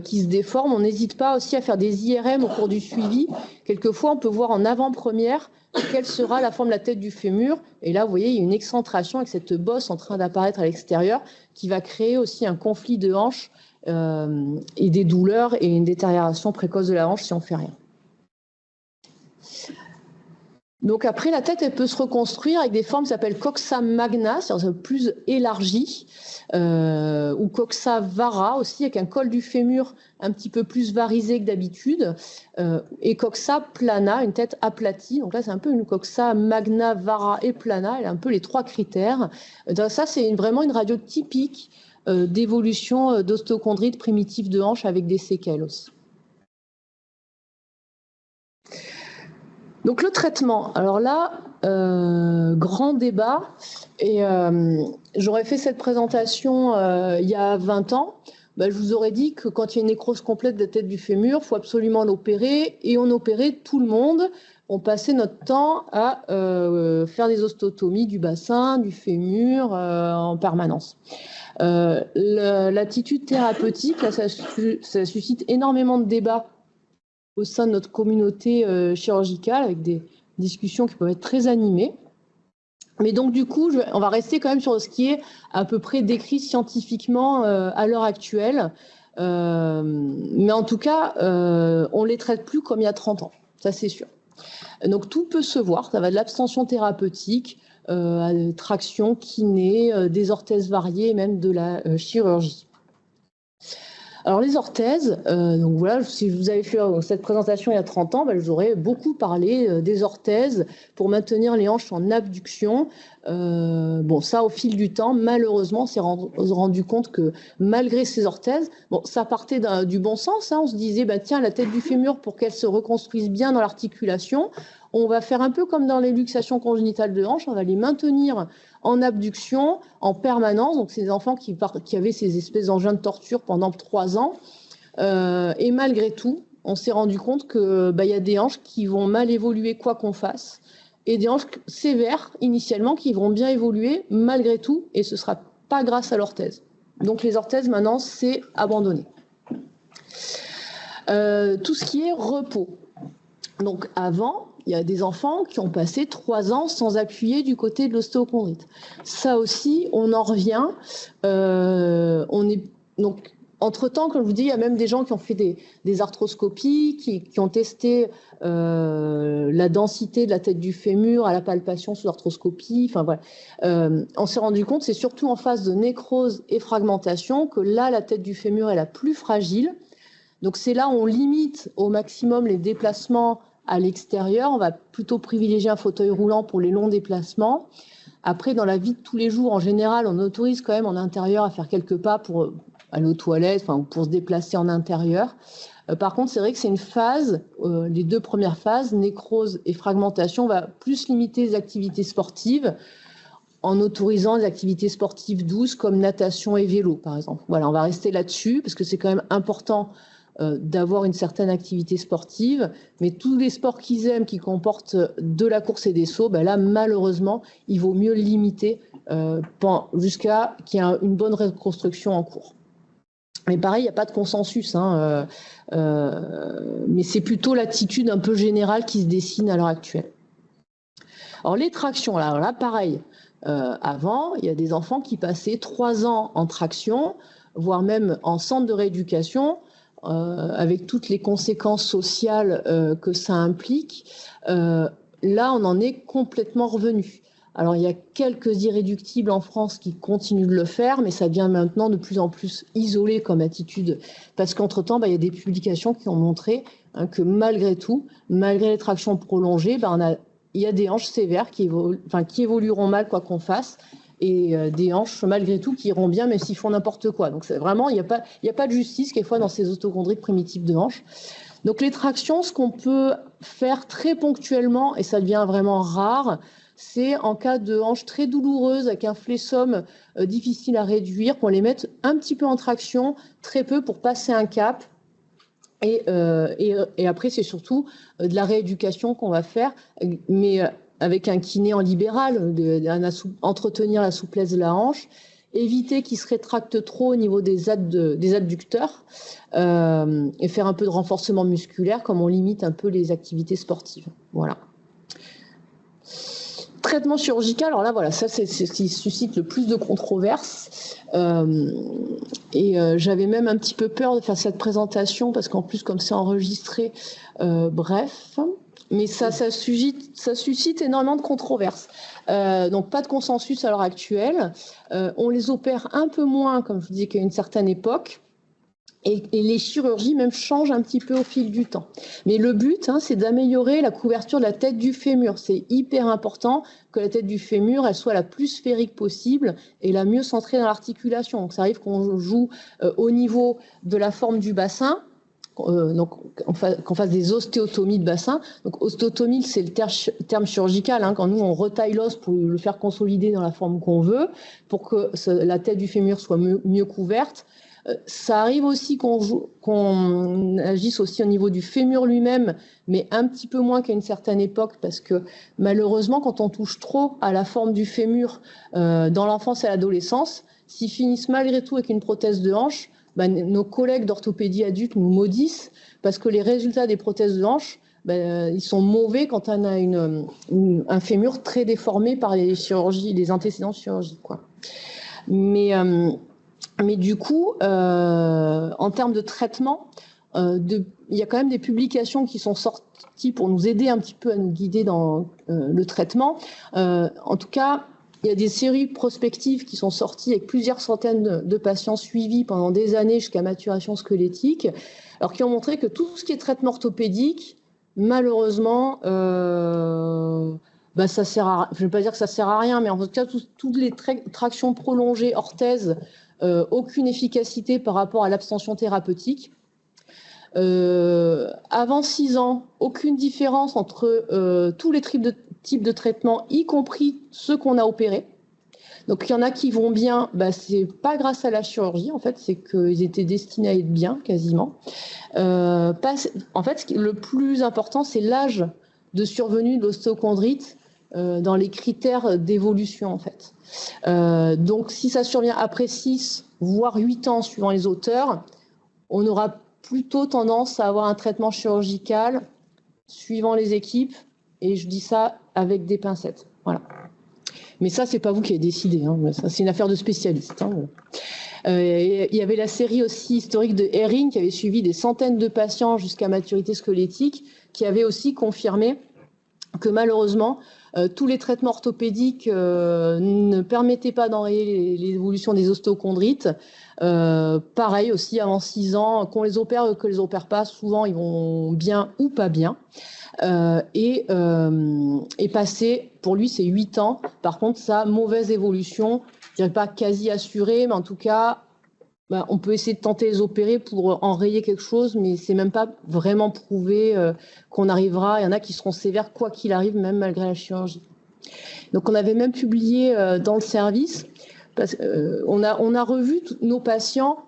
qui se déforme, on n'hésite pas aussi à faire des IRM au cours du suivi. Quelquefois, on peut voir en avant-première quelle sera la forme de la tête du fémur. Et là, vous voyez, il y a une excentration avec cette bosse en train d'apparaître à l'extérieur qui va créer aussi un conflit de hanche et des douleurs et une détérioration précoce de la hanche si on ne fait rien. Donc après, la tête, elle peut se reconstruire avec des formes qui s'appellent coxa magna, c'est-à-dire plus élargies, ou coxa vara aussi, avec un col du fémur un petit peu plus varisé que d'habitude, et coxa plana, une tête aplatie. Donc là, c'est un peu une coxa magna, vara et plana, elle a un peu les 3 critères. Donc ça, c'est vraiment une radio typique d'évolution d'ostéochondrite primitive de hanche avec des séquelles aussi. Donc le traitement, alors là, grand débat, et j'aurais fait cette présentation il y a 20 ans, je vous aurais dit que quand il y a une nécrose complète de la tête du fémur, il faut absolument l'opérer, et on opérait tout le monde. On passait notre temps à faire des ostéotomies du bassin, du fémur en permanence. L'attitude thérapeutique, là, ça suscite énormément de débats au sein de notre communauté chirurgicale, avec des discussions qui peuvent être très animées. Mais donc, du coup, on va rester quand même sur ce qui est à peu près décrit scientifiquement à l'heure actuelle. Mais en tout cas, on ne les traite plus comme il y a 30 ans, ça c'est sûr. Donc, tout peut se voir, ça va de l'abstention thérapeutique, à traction, kiné, des orthèses variées, même de la chirurgie. Alors les orthèses, donc voilà, si vous avez fait cette présentation il y a 30 ans, je vous aurais beaucoup parlé des orthèses pour maintenir les hanches en abduction. Bon, ça au fil du temps, malheureusement, on s'est rendu compte que malgré ces orthèses, bon, ça partait du bon sens, hein, on se disait, tiens, la tête du fémur, pour qu'elle se reconstruise bien dans l'articulation, on va faire un peu comme dans les luxations congénitales de hanche, on va les maintenir en abduction, en permanence. Donc, ces enfants qui avaient ces espèces d'engins de torture pendant 3 ans. Et malgré tout, on s'est rendu compte qu'il y a des hanches qui vont mal évoluer quoi qu'on fasse, et des hanches sévères, initialement, qui vont bien évoluer malgré tout, et ce ne sera pas grâce à l'orthèse. Donc, les orthèses, maintenant, c'est abandonné. Tout ce qui est repos. Donc, avant, il y a des enfants qui ont passé 3 ans sans appuyer du côté de l'ostéochondrite. Ça aussi, on en revient. Donc, entre-temps, comme je vous dis, il y a même des gens qui ont fait des arthroscopies, qui ont testé la densité de la tête du fémur à la palpation sous arthroscopie. Enfin, voilà. On s'est rendu compte, c'est surtout en phase de nécrose et fragmentation, que là, la tête du fémur est la plus fragile. Donc, c'est là où on limite au maximum les déplacements à l'extérieur. On va plutôt privilégier un fauteuil roulant pour les longs déplacements. Après, dans la vie de tous les jours, en général, on autorise quand même en intérieur à faire quelques pas pour aller aux toilettes, ou pour se déplacer en intérieur. Par contre, c'est vrai que c'est une phase, les 2 premières phases, nécrose et fragmentation, on va plus limiter les activités sportives en autorisant des activités sportives douces comme natation et vélo, par exemple. Voilà, on va rester là-dessus parce que c'est quand même important d'avoir une certaine activité sportive, mais tous les sports qu'ils aiment qui comportent de la course et des sauts, là malheureusement il vaut mieux limiter jusqu'à qu'il y ait une bonne reconstruction en cours. Mais pareil, il n'y a pas de consensus, hein, mais c'est plutôt l'attitude un peu générale qui se dessine à l'heure actuelle. Alors les tractions, alors là pareil, avant il y a des enfants qui passaient 3 ans en traction, voire même en centre de rééducation, avec toutes les conséquences sociales que ça implique. Là, on en est complètement revenu. Alors, il y a quelques irréductibles en France qui continuent de le faire, mais ça devient maintenant de plus en plus isolé comme attitude, parce qu'entre-temps, il y a des publications qui ont montré que malgré tout, malgré les tractions prolongées, il y a des hanches sévères qui évolueront mal quoi qu'on fasse, et des hanches malgré tout qui iront bien même s'ils font n'importe quoi. Donc c'est vraiment, il n'y a pas de justice quelquefois dans ces ostéochondrites primitives de hanches. Donc les tractions, ce qu'on peut faire très ponctuellement, et ça devient vraiment rare, c'est en cas de hanches très douloureuses avec un flessum difficile à réduire, qu'on les mette un petit peu en traction, très peu pour passer un cap. Et après, c'est surtout de la rééducation qu'on va faire, mais avec un kiné en libéral, entretenir la souplesse de la hanche éviter qu'ils se rétractent trop au niveau des adducteurs et faire un peu de renforcement musculaire comme on limite un peu les activités sportives. Voilà. Traitement chirurgical, alors là, voilà, ça c'est ce qui suscite le plus de controverses. J'avais même un petit peu peur de faire cette présentation parce qu'en plus, comme c'est enregistré, bref. Mais ça suscite énormément de controverses. Donc pas de consensus à l'heure actuelle. On les opère un peu moins, comme je vous disais, qu'à une certaine époque. Et les chirurgies même changent un petit peu au fil du temps. Mais le but, c'est d'améliorer la couverture de la tête du fémur. C'est hyper important que la tête du fémur, elle soit la plus sphérique possible et la mieux centrée dans l'articulation. Donc ça arrive qu'on joue au niveau de la forme du bassin, donc qu'on fasse des ostéotomies de bassin. Donc ostéotomie, c'est le terme chirurgical, quand nous on retaille l'os pour le faire consolider dans la forme qu'on veut, pour que la tête du fémur soit mieux couverte. Ça arrive aussi qu'on agisse aussi au niveau du fémur lui-même, mais un petit peu moins qu'à une certaine époque, parce que malheureusement, quand on touche trop à la forme du fémur dans l'enfance et l'adolescence, s'ils finissent malgré tout avec une prothèse de hanche, nos collègues d'orthopédie adulte nous maudissent, parce que les résultats des prothèses de hanche, ils sont mauvais quand on a un fémur très déformé par les chirurgies, les antécédents de chirurgie, quoi. Mais du coup, en termes de traitement, il y a quand même des publications qui sont sorties pour nous aider un petit peu à nous guider dans le traitement. En tout cas, il y a des séries prospectives qui sont sorties avec plusieurs centaines de patients suivis pendant des années jusqu'à maturation squelettique, alors qui ont montré que tout ce qui est traitement orthopédique, malheureusement, ça sert à, je ne vais pas dire que ça sert à rien, mais en tout cas, toutes les tractions prolongées, orthèses, aucune efficacité par rapport à l'abstention thérapeutique. Avant 6 ans, aucune différence entre tous les types de traitements, y compris ceux qu'on a opérés. Donc il y en a qui vont bien, c'est pas grâce à la chirurgie, en fait, c'est qu'ils étaient destinés à être bien, quasiment. En fait, le plus important, c'est l'âge de survenue de l'ostéochondrite dans les critères d'évolution, en fait. Donc si ça survient après 6, voire 8 ans, suivant les auteurs, on aura plutôt tendance à avoir un traitement chirurgical suivant les équipes, et je dis ça avec des pincettes. Voilà. Mais ça, c'est pas vous qui avez décidé, ça, c'est une affaire de spécialistes. Il y avait la série aussi historique de Herring qui avait suivi des centaines de patients jusqu'à maturité squelettique, qui avait aussi confirmé que malheureusement, tous les traitements orthopédiques ne permettaient pas d'enrayer l'évolution des ostéochondrites. Pareil aussi, avant 6 ans, qu'on les opère ou que les opère pas, souvent ils vont bien ou pas bien. Et passé, pour lui, c'est 8 ans. Par contre, sa mauvaise évolution, je dirais pas quasi assurée, mais en tout cas, on peut essayer de tenter les opérer pour enrayer quelque chose, mais c'est même pas vraiment prouvé qu'on arrivera. Il y en a qui seront sévères quoi qu'il arrive, même malgré la chirurgie. Donc, on avait même publié dans le service, parce on a revu nos patients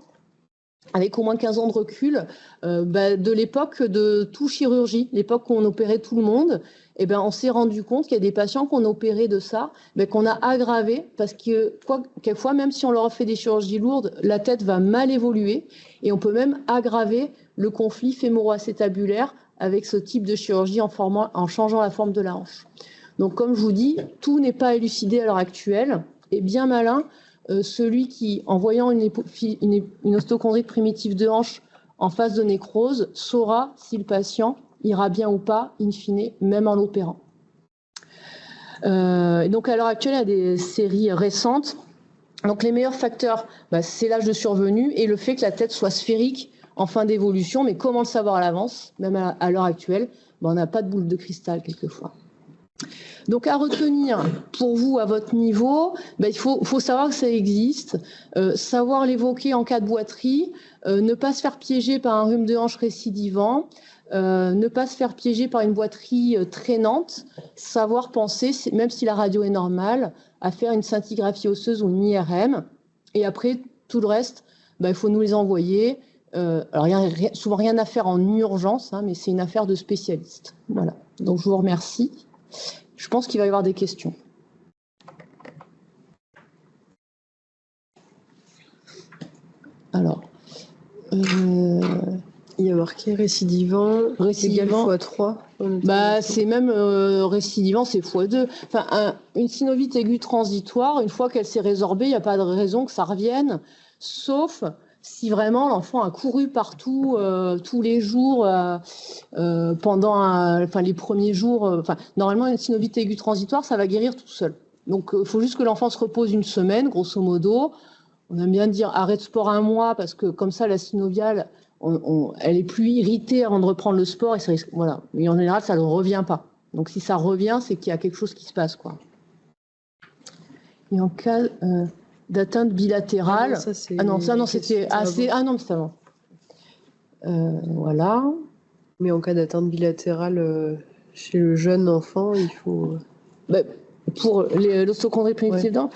avec au moins 15 ans de recul, de l'époque de tout chirurgie, l'époque où on opérait tout le monde. On s'est rendu compte qu'il y a des patients qu'on a opérés de ça, qu'on a aggravé, parce que quelquefois, même si on leur a fait des chirurgies lourdes, la tête va mal évoluer, et on peut même aggraver le conflit fémoro-acétabulaire avec ce type de chirurgie en changeant la forme de la hanche. Donc, comme je vous dis, tout n'est pas élucidé à l'heure actuelle, et bien malin, celui qui, en voyant une ostéochondrite primitive de hanche en phase de nécrose, saura si le patient ira bien ou pas, in fine, même en l'opérant. Donc à l'heure actuelle, il y a des séries récentes. Donc les meilleurs facteurs, c'est l'âge de survenue et le fait que la tête soit sphérique en fin d'évolution. Mais comment le savoir à l'avance, même à l'heure actuelle, on n'a pas de boule de cristal quelquefois. Donc à retenir pour vous à votre niveau, il faut savoir que ça existe, savoir l'évoquer en cas de boiterie, ne pas se faire piéger par un rhume de hanche récidivant, ne pas se faire piéger par une boiterie traînante, savoir penser, même si la radio est normale, à faire une scintigraphie osseuse ou une IRM. Et après, tout le reste, il faut nous les envoyer. Alors, il n'y a souvent rien à faire en urgence, mais c'est une affaire de spécialiste. Voilà. Donc, je vous remercie. Je pense qu'il va y avoir des questions. Alors, il y a marqué récidivant égale x3. C'est même récidivant, c'est x2. Enfin, une synovite aiguë transitoire, une fois qu'elle s'est résorbée, il n'y a pas de raison que ça revienne, sauf si vraiment l'enfant a couru partout tous les jours pendant les premiers jours. Normalement, une synovite aiguë transitoire, ça va guérir tout seul. Donc, il faut juste que l'enfant se repose une semaine, grosso modo. On aime bien dire arrête sport 1 mois parce que comme ça, la synoviale, elle est plus irritée avant de reprendre le sport et ça risque, voilà. Mais en général, ça ne revient pas. Donc, si ça revient, c'est qu'il y a quelque chose qui se passe, quoi. Et en cas d'atteinte bilatérale, c'était avant. Voilà. Mais en cas d'atteinte bilatérale chez le jeune enfant, il faut. Pour l'osteochondrie primitive d'Ange,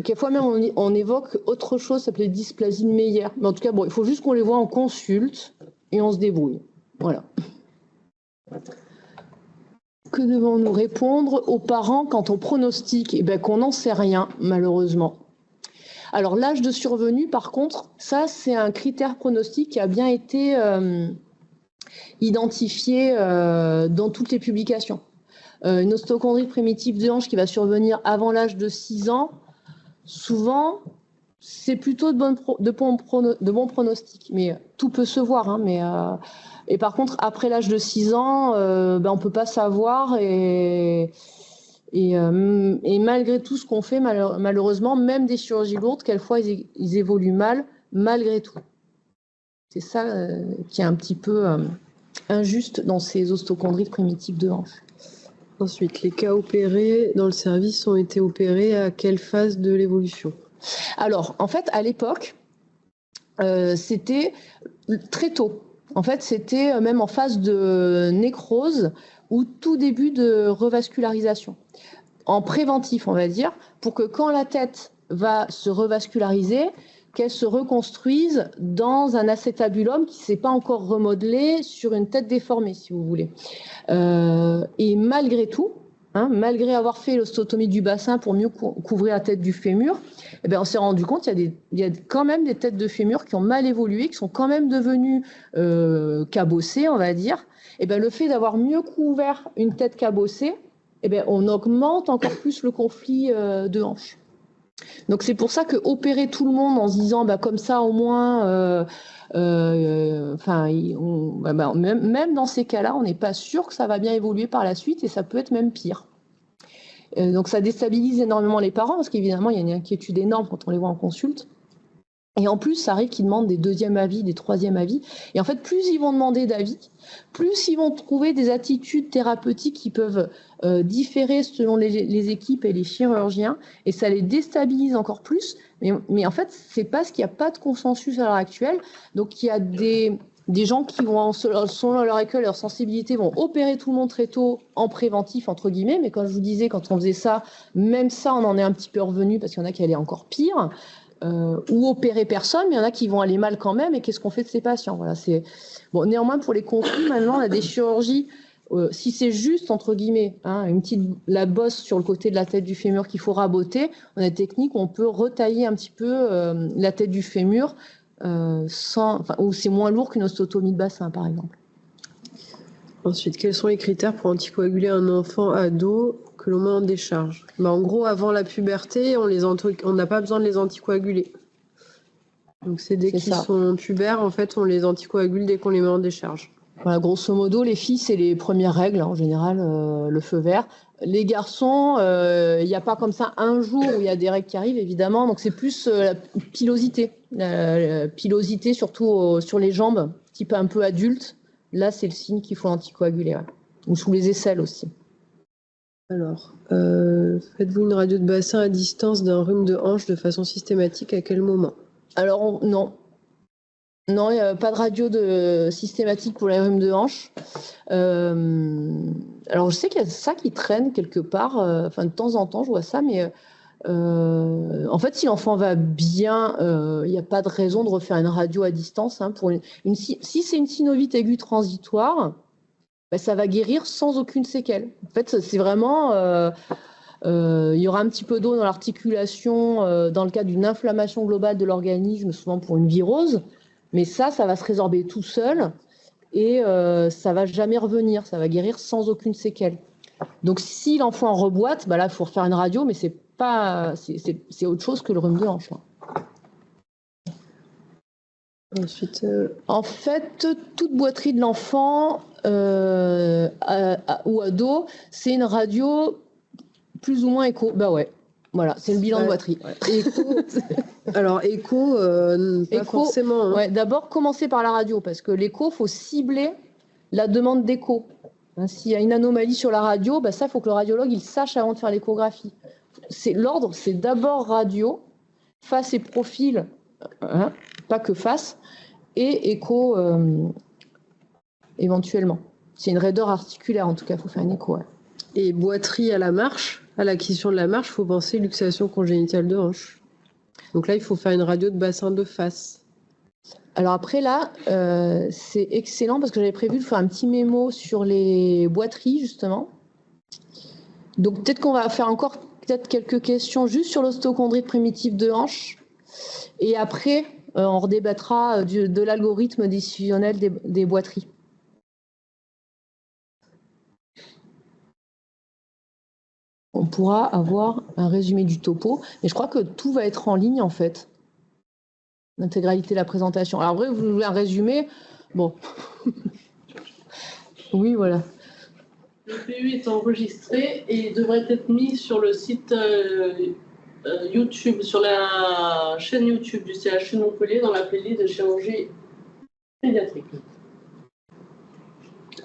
quelquefois même on évoque autre chose, ça s'appelait dysplasie de Meyer. Mais en tout cas, il faut juste qu'on les voit en consulte et on se débrouille. Voilà. Que devons-nous répondre aux parents quand on pronostique qu'on n'en sait rien, malheureusement. Alors, l'âge de survenue, par contre, ça, c'est un critère pronostic qui a bien été identifié dans toutes les publications. Une osteochondrie primitive de hanche qui va survenir avant l'âge de 6 ans, souvent, c'est plutôt de bons pronostics. Mais tout peut se voir. Et par contre, après l'âge de 6 ans, on ne peut pas savoir. Et malgré tout ce qu'on fait, malheureusement, même des chirurgies lourdes, quelquefois, ils évoluent mal, malgré tout. C'est ça qui est un petit peu injuste dans ces osteochondries primitives de hanche. Ensuite, les cas opérés dans le service ont été opérés à quelle phase de l'évolution? Alors, en fait, à l'époque, c'était très tôt. En fait, c'était même en phase de nécrose ou tout début de revascularisation. En préventif, on va dire, pour que quand la tête va se revasculariser, qu'elle se reconstruise dans un acétabulum qui ne s'est pas encore remodelé sur une tête déformée, si vous voulez. Et malgré tout, malgré avoir fait l'ostéotomie du bassin pour mieux couvrir la tête du fémur, on s'est rendu compte qu'il y a quand même des têtes de fémur qui ont mal évolué, qui sont quand même devenues cabossées, on va dire. Le fait d'avoir mieux couvert une tête cabossée, on augmente encore plus le conflit de hanche. Donc c'est pour ça que opérer tout le monde en se disant comme ça au moins, même dans ces cas-là, on n'est pas sûr que ça va bien évoluer par la suite et ça peut être même pire. Donc ça déstabilise énormément les parents parce qu'évidemment il y a une inquiétude énorme quand on les voit en consulte. Et en plus, ça arrive qu'ils demandent des deuxièmes avis, des troisièmes avis. Et en fait, plus ils vont demander d'avis, plus ils vont trouver des attitudes thérapeutiques qui peuvent différer selon les équipes et les chirurgiens. Et ça les déstabilise encore plus. Mais en fait, c'est parce qu'il n'y a pas de consensus à l'heure actuelle. Donc, il y a des gens qui vont, selon leur école, leur sensibilité, vont opérer tout le monde très tôt en préventif, entre guillemets. Mais comme je vous disais, quand on faisait ça, même ça, on en est un petit peu revenu parce qu'il y en a qui allaient encore pire. Ou opérer personne, mais il y en a qui vont aller mal quand même, et qu'est-ce qu'on fait de ces patients? Voilà, néanmoins, pour les conflits, maintenant, on a des chirurgies, si c'est juste, entre guillemets, la bosse sur le côté de la tête du fémur qu'il faut raboter, on a des techniques où on peut retailler un petit peu la tête du fémur, où c'est moins lourd qu'une ostéotomie de bassin, par exemple. Ensuite, quels sont les critères pour anticoaguler un enfant ado que l'on met en décharge? En gros, avant la puberté, on n'a pas besoin de les anticoaguler. Donc c'est dès qu'ils sont pubères, en fait, on les anticoagule dès qu'on les met en décharge. Voilà, grosso modo, les filles, c'est les premières règles, en général, le feu vert. Les garçons, il n'y a pas comme ça un jour où il y a des règles qui arrivent, évidemment. Donc c'est plus la pilosité. La pilosité, surtout sur les jambes, type un peu adulte. Là, c'est le signe qu'il faut anticoaguler. Ouais. Ou sous les aisselles aussi. Alors, faites-vous une radio de bassin à distance d'un rhume de hanche de façon systématique? À quel moment? Alors, non. Non, il n'y a pas de radio systématique pour les rhumes de hanche. Alors, je sais qu'il y a ça qui traîne quelque part. De temps en temps, je vois ça, mais en fait, si l'enfant va bien, il n'y a pas de raison de refaire une radio à distance. Si c'est une synovite aiguë transitoire, ça va guérir sans aucune séquelle. En fait, c'est vraiment Il y aura un petit peu d'eau dans l'articulation dans le cadre d'une inflammation globale de l'organisme, souvent pour une virose. Mais ça va se résorber tout seul et ça va jamais revenir. Ça va guérir sans aucune séquelle. Donc, si l'enfant reboite, là, il faut refaire une radio, mais c'est autre chose que le rhume de hanche. Ensuite, en fait, toute boiterie de l'enfant ou ado, c'est une radio plus ou moins écho. Ouais. Voilà, c'est le bilan de boiterie. Ouais. Écho. Alors, écho, pas forcément. Hein. Ouais, d'abord, commencer par la radio, parce que l'écho, il faut cibler la demande d'écho. S'il y a une anomalie sur la radio, ça, il faut que le radiologue il sache avant de faire l'échographie. L'ordre, c'est d'abord radio, face et profil, pas que face, et écho éventuellement. C'est une raideur articulaire, en tout cas, il faut faire un écho. Ouais. Et boiterie à la marche, à l'acquisition de la marche, il faut penser luxation congénitale de hanche. Donc là, il faut faire une radio de bassin de face. Alors après, là, c'est excellent parce que j'avais prévu de faire un petit mémo sur les boiteries, justement. Donc peut-être qu'on va faire encore quelques questions juste sur l'ostéochondrite primitive de hanche. Et après, on redébattra de l'algorithme décisionnel des boiteries. On pourra avoir un résumé du topo, mais je crois que tout va être en ligne en fait. L'intégralité de la présentation. Alors après, vous voulez un résumé? Bon. Oui, voilà. Le PU est enregistré et devrait être mis sur le site YouTube, sur la chaîne YouTube du CHU de Montpellier dans la playlist de chirurgie pédiatrique.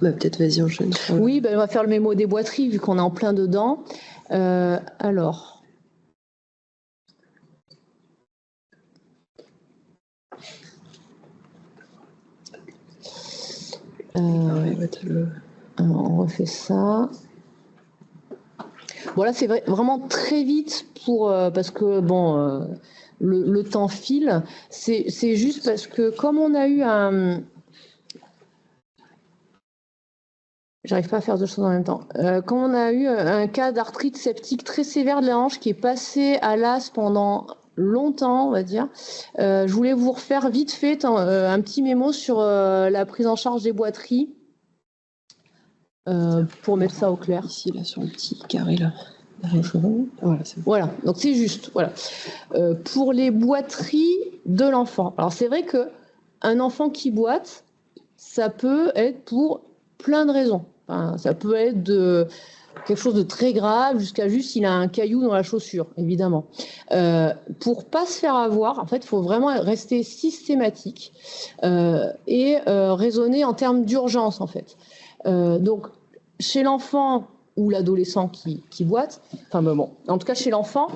Peut-être vas-y enchaîne. Oui, on va faire le mémo des boiteries vu qu'on est en plein dedans. Alors. On refait ça. Bon, là, c'est vraiment très vite parce que le temps file. C'est juste parce que comme on a eu un... J'arrive pas à faire deux choses en même temps. Comme on a eu un cas d'arthrite septique très sévère de la hanche qui est passé à l'AS pendant longtemps, on va dire, je voulais vous refaire vite fait un petit mémo sur la prise en charge des boiteries pour mettre ça au clair. Ici, là, sur le petit carré, là. Voilà, donc c'est juste. Voilà. Pour les boiteries de l'enfant. Alors c'est vrai qu'un enfant qui boite, ça peut être pour plein de raisons. Enfin, ça peut être de quelque chose de très grave jusqu'à juste il a un caillou dans la chaussure, évidemment. Pour pas se faire avoir, en fait, il faut vraiment rester systématique et raisonner en termes d'urgence, en fait. Donc, chez l'enfant ou l'adolescent qui boite, en tout cas chez l'enfant,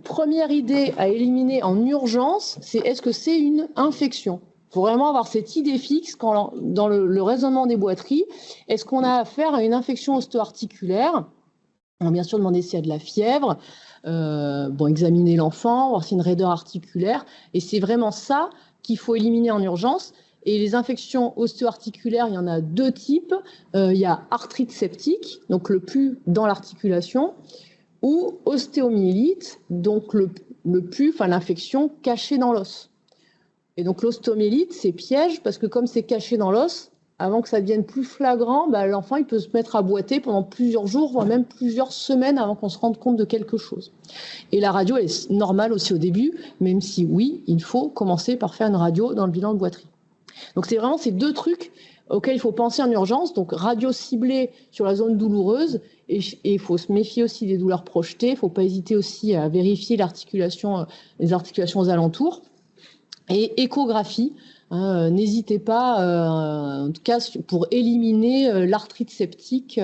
première idée à éliminer en urgence, c'est est-ce que c'est une infection ? Il faut vraiment avoir cette idée fixe dans le raisonnement des boiteries. Est-ce qu'on a affaire à une infection ostéo-articulaire ? On va bien sûr demander s'il y a de la fièvre, examiner l'enfant, voir s'il y a une raideur articulaire. Et c'est vraiment ça qu'il faut éliminer en urgence. Et les infections ostéo-articulaires, il y en a deux types. Il y a arthrite septique, donc le pus dans l'articulation, ou ostéomyélite, donc le pus, l'infection cachée dans l'os. Et donc l'ostéomyélite, c'est piège parce que comme c'est caché dans l'os, avant que ça devienne plus flagrant, l'enfant il peut se mettre à boiter pendant plusieurs jours, voire même plusieurs semaines avant qu'on se rende compte de quelque chose. Et la radio elle est normale aussi au début, même si oui, il faut commencer par faire une radio dans le bilan de boiterie. Donc c'est vraiment ces deux trucs auxquels il faut penser en urgence. Donc radio ciblée sur la zone douloureuse et il faut se méfier aussi des douleurs projetées. Il ne faut pas hésiter aussi à vérifier les articulations aux alentours. Et échographie, n'hésitez pas, en tout cas pour éliminer l'arthrite septique,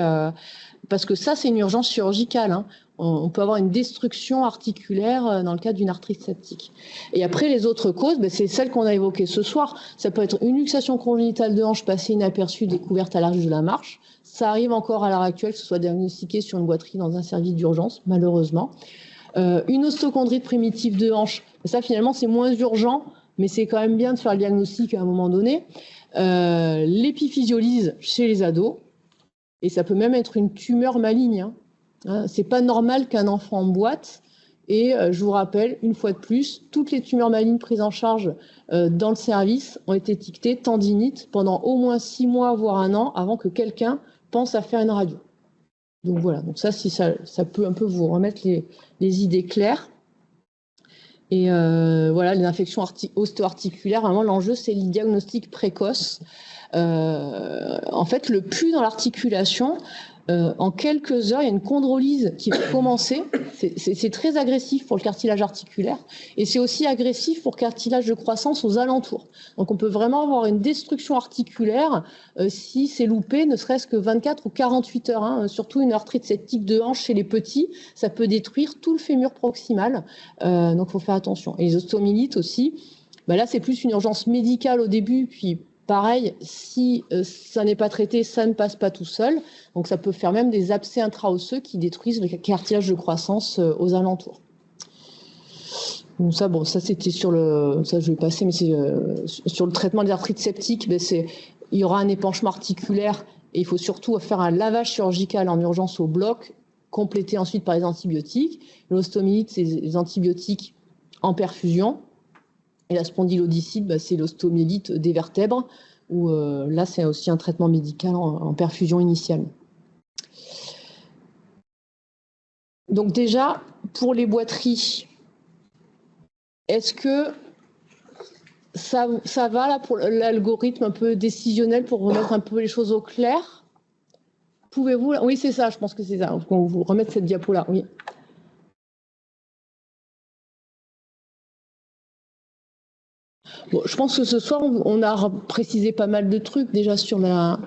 parce que ça c'est une urgence chirurgicale. On peut avoir une destruction articulaire dans le cadre d'une arthrite septique. Et après les autres causes, c'est celles qu'on a évoquées ce soir. Ça peut être une luxation congénitale de hanche passée inaperçue découverte à l'âge de la marche. Ça arrive encore à l'heure actuelle que ce soit diagnostiqué sur une boiterie dans un service d'urgence, malheureusement. Une ostéochondrite primitive de hanche, ça finalement c'est moins urgent, mais c'est quand même bien de faire le diagnostic à un moment donné. L'épiphysiolyse chez les ados, et ça peut même être une tumeur maligne. Hein, c'est pas normal qu'un enfant boite. Et je vous rappelle, une fois de plus, toutes les tumeurs malignes prises en charge dans le service ont été étiquetées tendinite pendant au moins 6 mois, voire 1 an, avant que quelqu'un pense à faire une radio. Donc voilà, donc ça, si ça peut un peu vous remettre les idées claires. Et voilà, les infections ostéo-articulaires, vraiment l'enjeu, c'est le diagnostic précoce. En fait, le pus dans l'articulation, en quelques heures, il y a une chondrolyse qui va commencer. C'est très agressif pour le cartilage articulaire et c'est aussi agressif pour le cartilage de croissance aux alentours. Donc on peut vraiment avoir une destruction articulaire si c'est loupé, ne serait-ce que 24 ou 48 heures. Hein. Surtout une arthrite septique de hanche chez les petits, ça peut détruire tout le fémur proximal. Donc il faut faire attention. Et les ostéomyélites aussi, là c'est plus une urgence médicale au début, puis pareil, si ça n'est pas traité, ça ne passe pas tout seul. Donc ça peut faire même des abcès intra-osseux qui détruisent le cartilage de croissance aux alentours. Donc ça c'était sur le... Ça je vais passer, mais c'est sur le traitement des arthrites septiques, il y aura un épanchement articulaire et il faut surtout faire un lavage chirurgical en urgence au bloc, complété ensuite par les antibiotiques. L'ostéomyélite, c'est les antibiotiques en perfusion. Et la spondylodicite, c'est l'ostéomyélite des vertèbres, où là, c'est aussi un traitement médical en perfusion initiale. Donc déjà, pour les boiteries, est-ce que ça va là pour l'algorithme un peu décisionnel pour remettre un peu les choses au clair? Pouvez-vous... Oui, c'est ça, je pense que c'est ça. On vous remettre cette diapo-là, oui. Bon, je pense que ce soir, on a précisé pas mal de trucs déjà sur la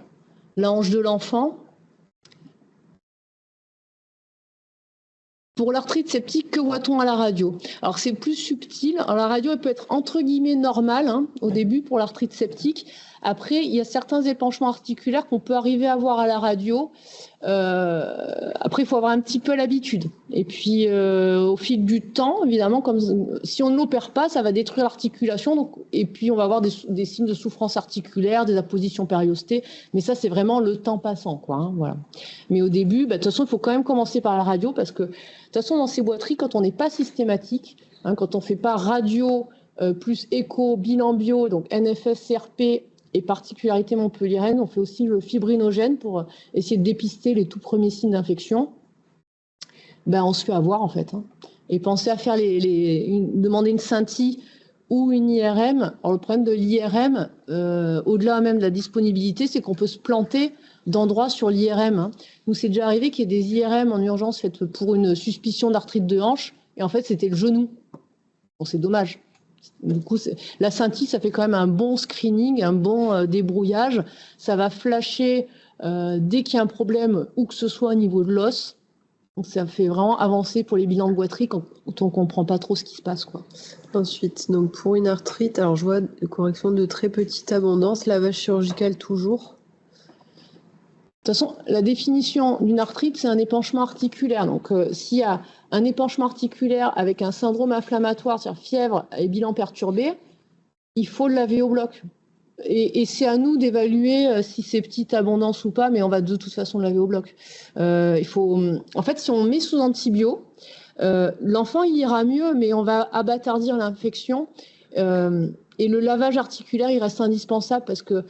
hanche de l'enfant. Pour l'arthrite septique, que voit-on à la radio? Alors c'est plus subtil. Alors, la radio, elle peut être entre guillemets normale au début pour l'arthrite septique. Après, il y a certains épanchements articulaires qu'on peut arriver à voir à la radio. Après, il faut avoir un petit peu l'habitude. Et puis, au fil du temps, évidemment, comme si on ne l'opère pas, ça va détruire l'articulation. Et puis, on va avoir des signes de souffrance articulaire, des appositions périostées. Mais ça, c'est vraiment le temps passant, quoi. Voilà. Mais au début, de toute façon, il faut quand même commencer par la radio parce que, de toute façon, dans ces boiteries, quand on n'est pas systématique, quand on ne fait pas radio plus écho, bilan bio, donc NFS, CRP, et particularité montpelliéraine, on fait aussi le fibrinogène pour essayer de dépister les tout premiers signes d'infection. On se fait avoir en fait. Et pensez à faire demander une scintille ou une IRM. Alors le problème de l'IRM, au-delà même de la disponibilité, c'est qu'on peut se planter d'endroits sur l'IRM. Nous, c'est déjà arrivé qu'il y ait des IRM en urgence faites pour une suspicion d'arthrite de hanche, et en fait, c'était le genou. Bon, c'est dommage. Du coup, la scintille, ça fait quand même un bon screening, un bon débrouillage. Ça va flasher dès qu'il y a un problème, où que ce soit au niveau de l'os. Donc, ça fait vraiment avancer pour les bilans de boiterie quand on ne comprend pas trop ce qui se passe, quoi. Ensuite, donc pour une arthrite, alors je vois correction de très petite abondance, lavage chirurgical toujours. De toute façon, la définition d'une arthrite, c'est un épanchement articulaire. Donc, s'il y a un épanchement articulaire avec un syndrome inflammatoire, c'est-à-dire fièvre et bilan perturbé, il faut le laver au bloc. Et c'est à nous d'évaluer si c'est petite abondance ou pas, mais on va de toute façon le laver au bloc. En fait, si on met sous antibio, l'enfant il ira mieux, mais on va abattardir l'infection. Et le lavage articulaire, il reste indispensable parce que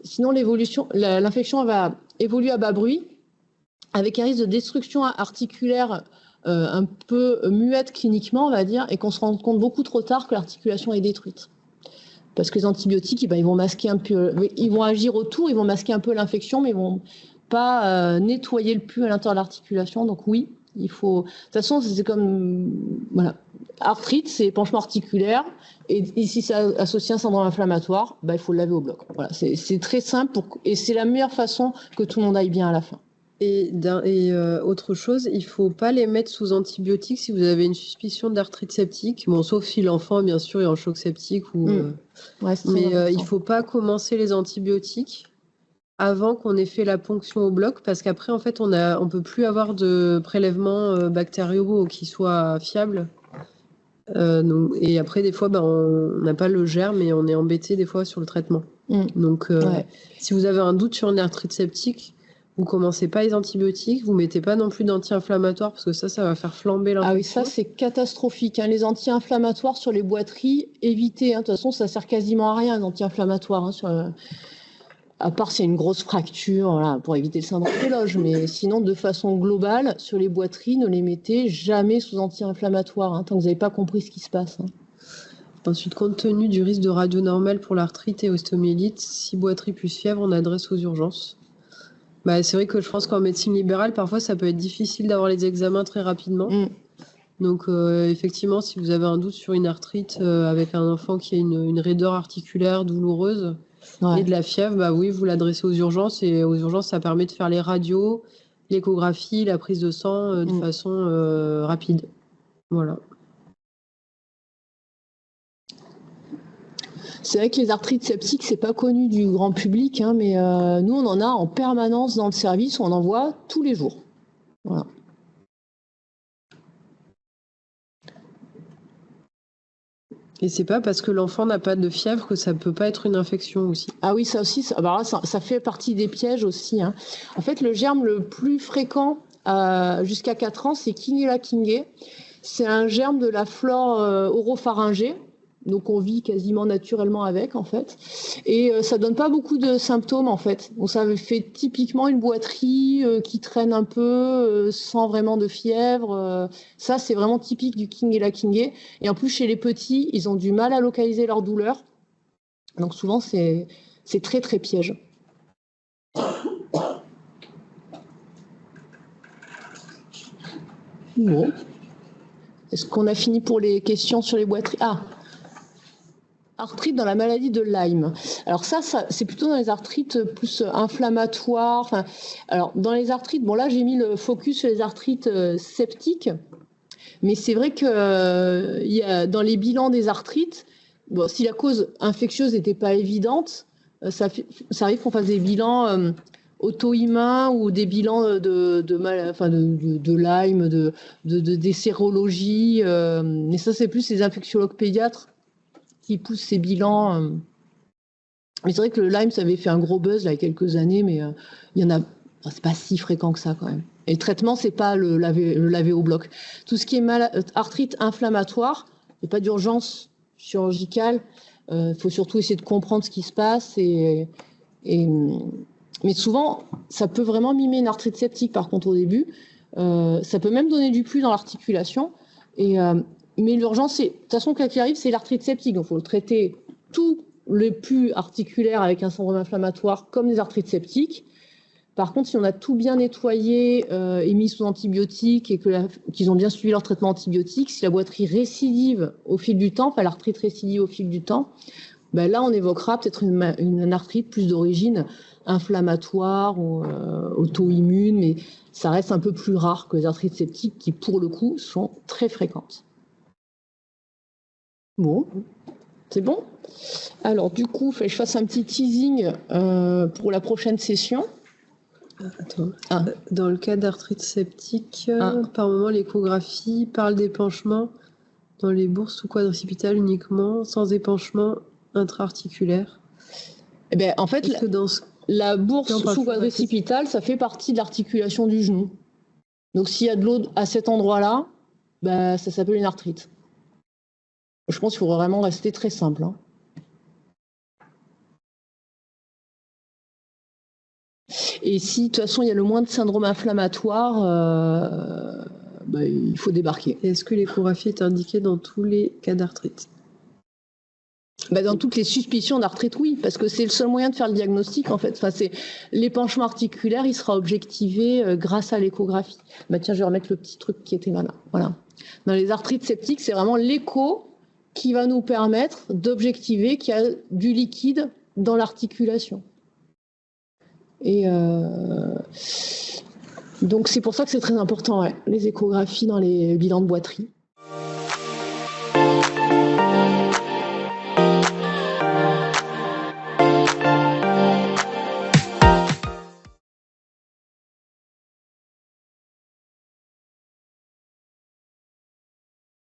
sinon l'infection va évoluer à bas bruit, avec un risque de destruction articulaire un peu muette cliniquement, on va dire, et qu'on se rende compte beaucoup trop tard que l'articulation est détruite. Parce que les antibiotiques, ils vont masquer un peu, ils vont agir autour, ils vont masquer un peu l'infection, mais ils vont pas nettoyer le pus à l'intérieur de l'articulation. Donc oui, il faut. De toute façon, c'est comme voilà, arthrite, c'est épanchement articulaire, et si c'est associé à un syndrome inflammatoire, il faut le laver au bloc. Voilà, c'est très simple et c'est la meilleure façon que tout le monde aille bien à la fin. Et autre chose, il ne faut pas les mettre sous antibiotiques si vous avez une suspicion d'arthrite septique. Bon, sauf si l'enfant, bien sûr, est en choc septique. Mais il ne faut pas commencer les antibiotiques avant qu'on ait fait la ponction au bloc, parce qu'après, en fait, on ne peut plus avoir de prélèvements bactériaux qui soient fiables. Et après, des fois, on n'a pas le germe et on est embêté des fois sur le traitement. Donc, si vous avez un doute sur une arthrite septique, Vous commencez pas les antibiotiques, vous mettez pas non plus d'anti-inflammatoires parce que ça va faire flamber l'infection. Ah oui, ça c'est catastrophique, hein. Les anti-inflammatoires sur les boiteries, évitez, hein. De toute façon, ça sert quasiment à rien, les anti-inflammatoires, hein, à part s'il y a une grosse fracture, voilà, pour éviter le syndrome des loges. Mais sinon, de façon globale, sur les boiteries, ne les mettez jamais sous anti-inflammatoires, hein, tant que vous n'avez pas compris ce qui se passe, hein. Ensuite, compte tenu du risque de radio normale pour l'arthrite et ostéomyélite, si boiterie plus fièvre, on adresse aux urgences. C'est vrai que je pense qu'en médecine libérale, parfois, ça peut être difficile d'avoir les examens très rapidement. Donc, effectivement, si vous avez un doute sur une arthrite avec un enfant qui a une raideur articulaire douloureuse et de la fièvre, oui, vous l'adressez aux urgences. Et aux urgences, ça permet de faire les radios, l'échographie, la prise de sang de façon rapide. Voilà. C'est vrai que les arthrites septiques, c'est pas connu du grand public, hein, mais nous, on en a en permanence dans le service, on en voit tous les jours. Voilà. Et c'est pas parce que l'enfant n'a pas de fièvre que ça peut pas être une infection aussi. Ah oui, ça aussi, ça fait partie des pièges aussi, hein. En fait, le germe le plus fréquent jusqu'à 4 ans, c'est Kinnella kingae. C'est un germe de la flore oropharyngée. Donc on vit quasiment naturellement avec, en fait, et ça donne pas beaucoup de symptômes, en fait. Donc ça fait typiquement une boiterie qui traîne un peu sans vraiment de fièvre. Ça c'est vraiment typique du Kinnella kingae. Et en plus chez les petits, ils ont du mal à localiser leur douleur. Donc souvent c'est très très piège. Bon. Est-ce qu'on a fini pour les questions sur les boiteries? Arthrite dans la maladie de Lyme. Alors ça c'est plutôt dans les arthrites plus inflammatoires. Alors dans les arthrites, bon là j'ai mis le focus sur les arthrites septiques, mais c'est vrai que dans les bilans des arthrites, bon, si la cause infectieuse n'était pas évidente, ça arrive qu'on fasse des bilans auto-immuns ou des bilans de Lyme, des sérologies, mais ça c'est plus les infectiologues pédiatres qui poussent ces bilans. Mais c'est vrai que le Lyme, ça avait fait un gros buzz là, il y a quelques années, mais il y en a, c'est pas si fréquent que ça quand même. Et le traitement, c'est pas le laver au bloc. Tout ce qui est arthrite inflammatoire, il n'y a pas d'urgence chirurgicale. Il faut surtout essayer de comprendre ce qui se passe. Mais souvent, ça peut vraiment mimer une arthrite septique, par contre, au début. Ça peut même donner du pli dans l'articulation. Mais l'urgence, de toute façon, quoi qu'il arrive, c'est l'arthrite septique. Donc, il faut le traiter tout le pus articulaire avec un syndrome inflammatoire comme les arthrites septiques. Par contre, si on a tout bien nettoyé et mis sous antibiotiques et qu'ils ont bien suivi leur traitement antibiotique, si la boiterie récidive au fil du temps, enfin l'arthrite récidive au fil du temps, là, on évoquera peut-être une arthrite plus d'origine inflammatoire ou auto-immune, mais ça reste un peu plus rare que les arthrites septiques qui, pour le coup, sont très fréquentes. Bon, c'est bon. Alors, du coup, il faut que je fasse un petit teasing pour la prochaine session. Dans le cas d'arthrite septique, par moment, l'échographie parle d'épanchement dans les bourses ou quadricipitales uniquement, sans épanchement intra-articulaire. En fait, la bourse sous-quadricipitale, ça fait partie de l'articulation du genou. Donc, s'il y a de l'eau à cet endroit-là, ça s'appelle une arthrite. Je pense qu'il faut vraiment rester très simple, hein. Et si, de toute façon, il y a le moins de syndrome inflammatoire, il faut débarquer. Et est-ce que l'échographie est indiquée dans tous les cas d'arthrite? Dans toutes les suspicions d'arthrite, oui, parce que c'est le seul moyen de faire le diagnostic, en fait. C'est l'épanchement articulaire, il sera objectivé grâce à l'échographie. Tiens, je vais remettre le petit truc qui était là. Voilà. Dans les arthrites septiques, c'est vraiment l'écho qui va nous permettre d'objectiver qu'il y a du liquide dans l'articulation. Et donc c'est pour ça que c'est très important, les échographies dans les bilans de boiterie.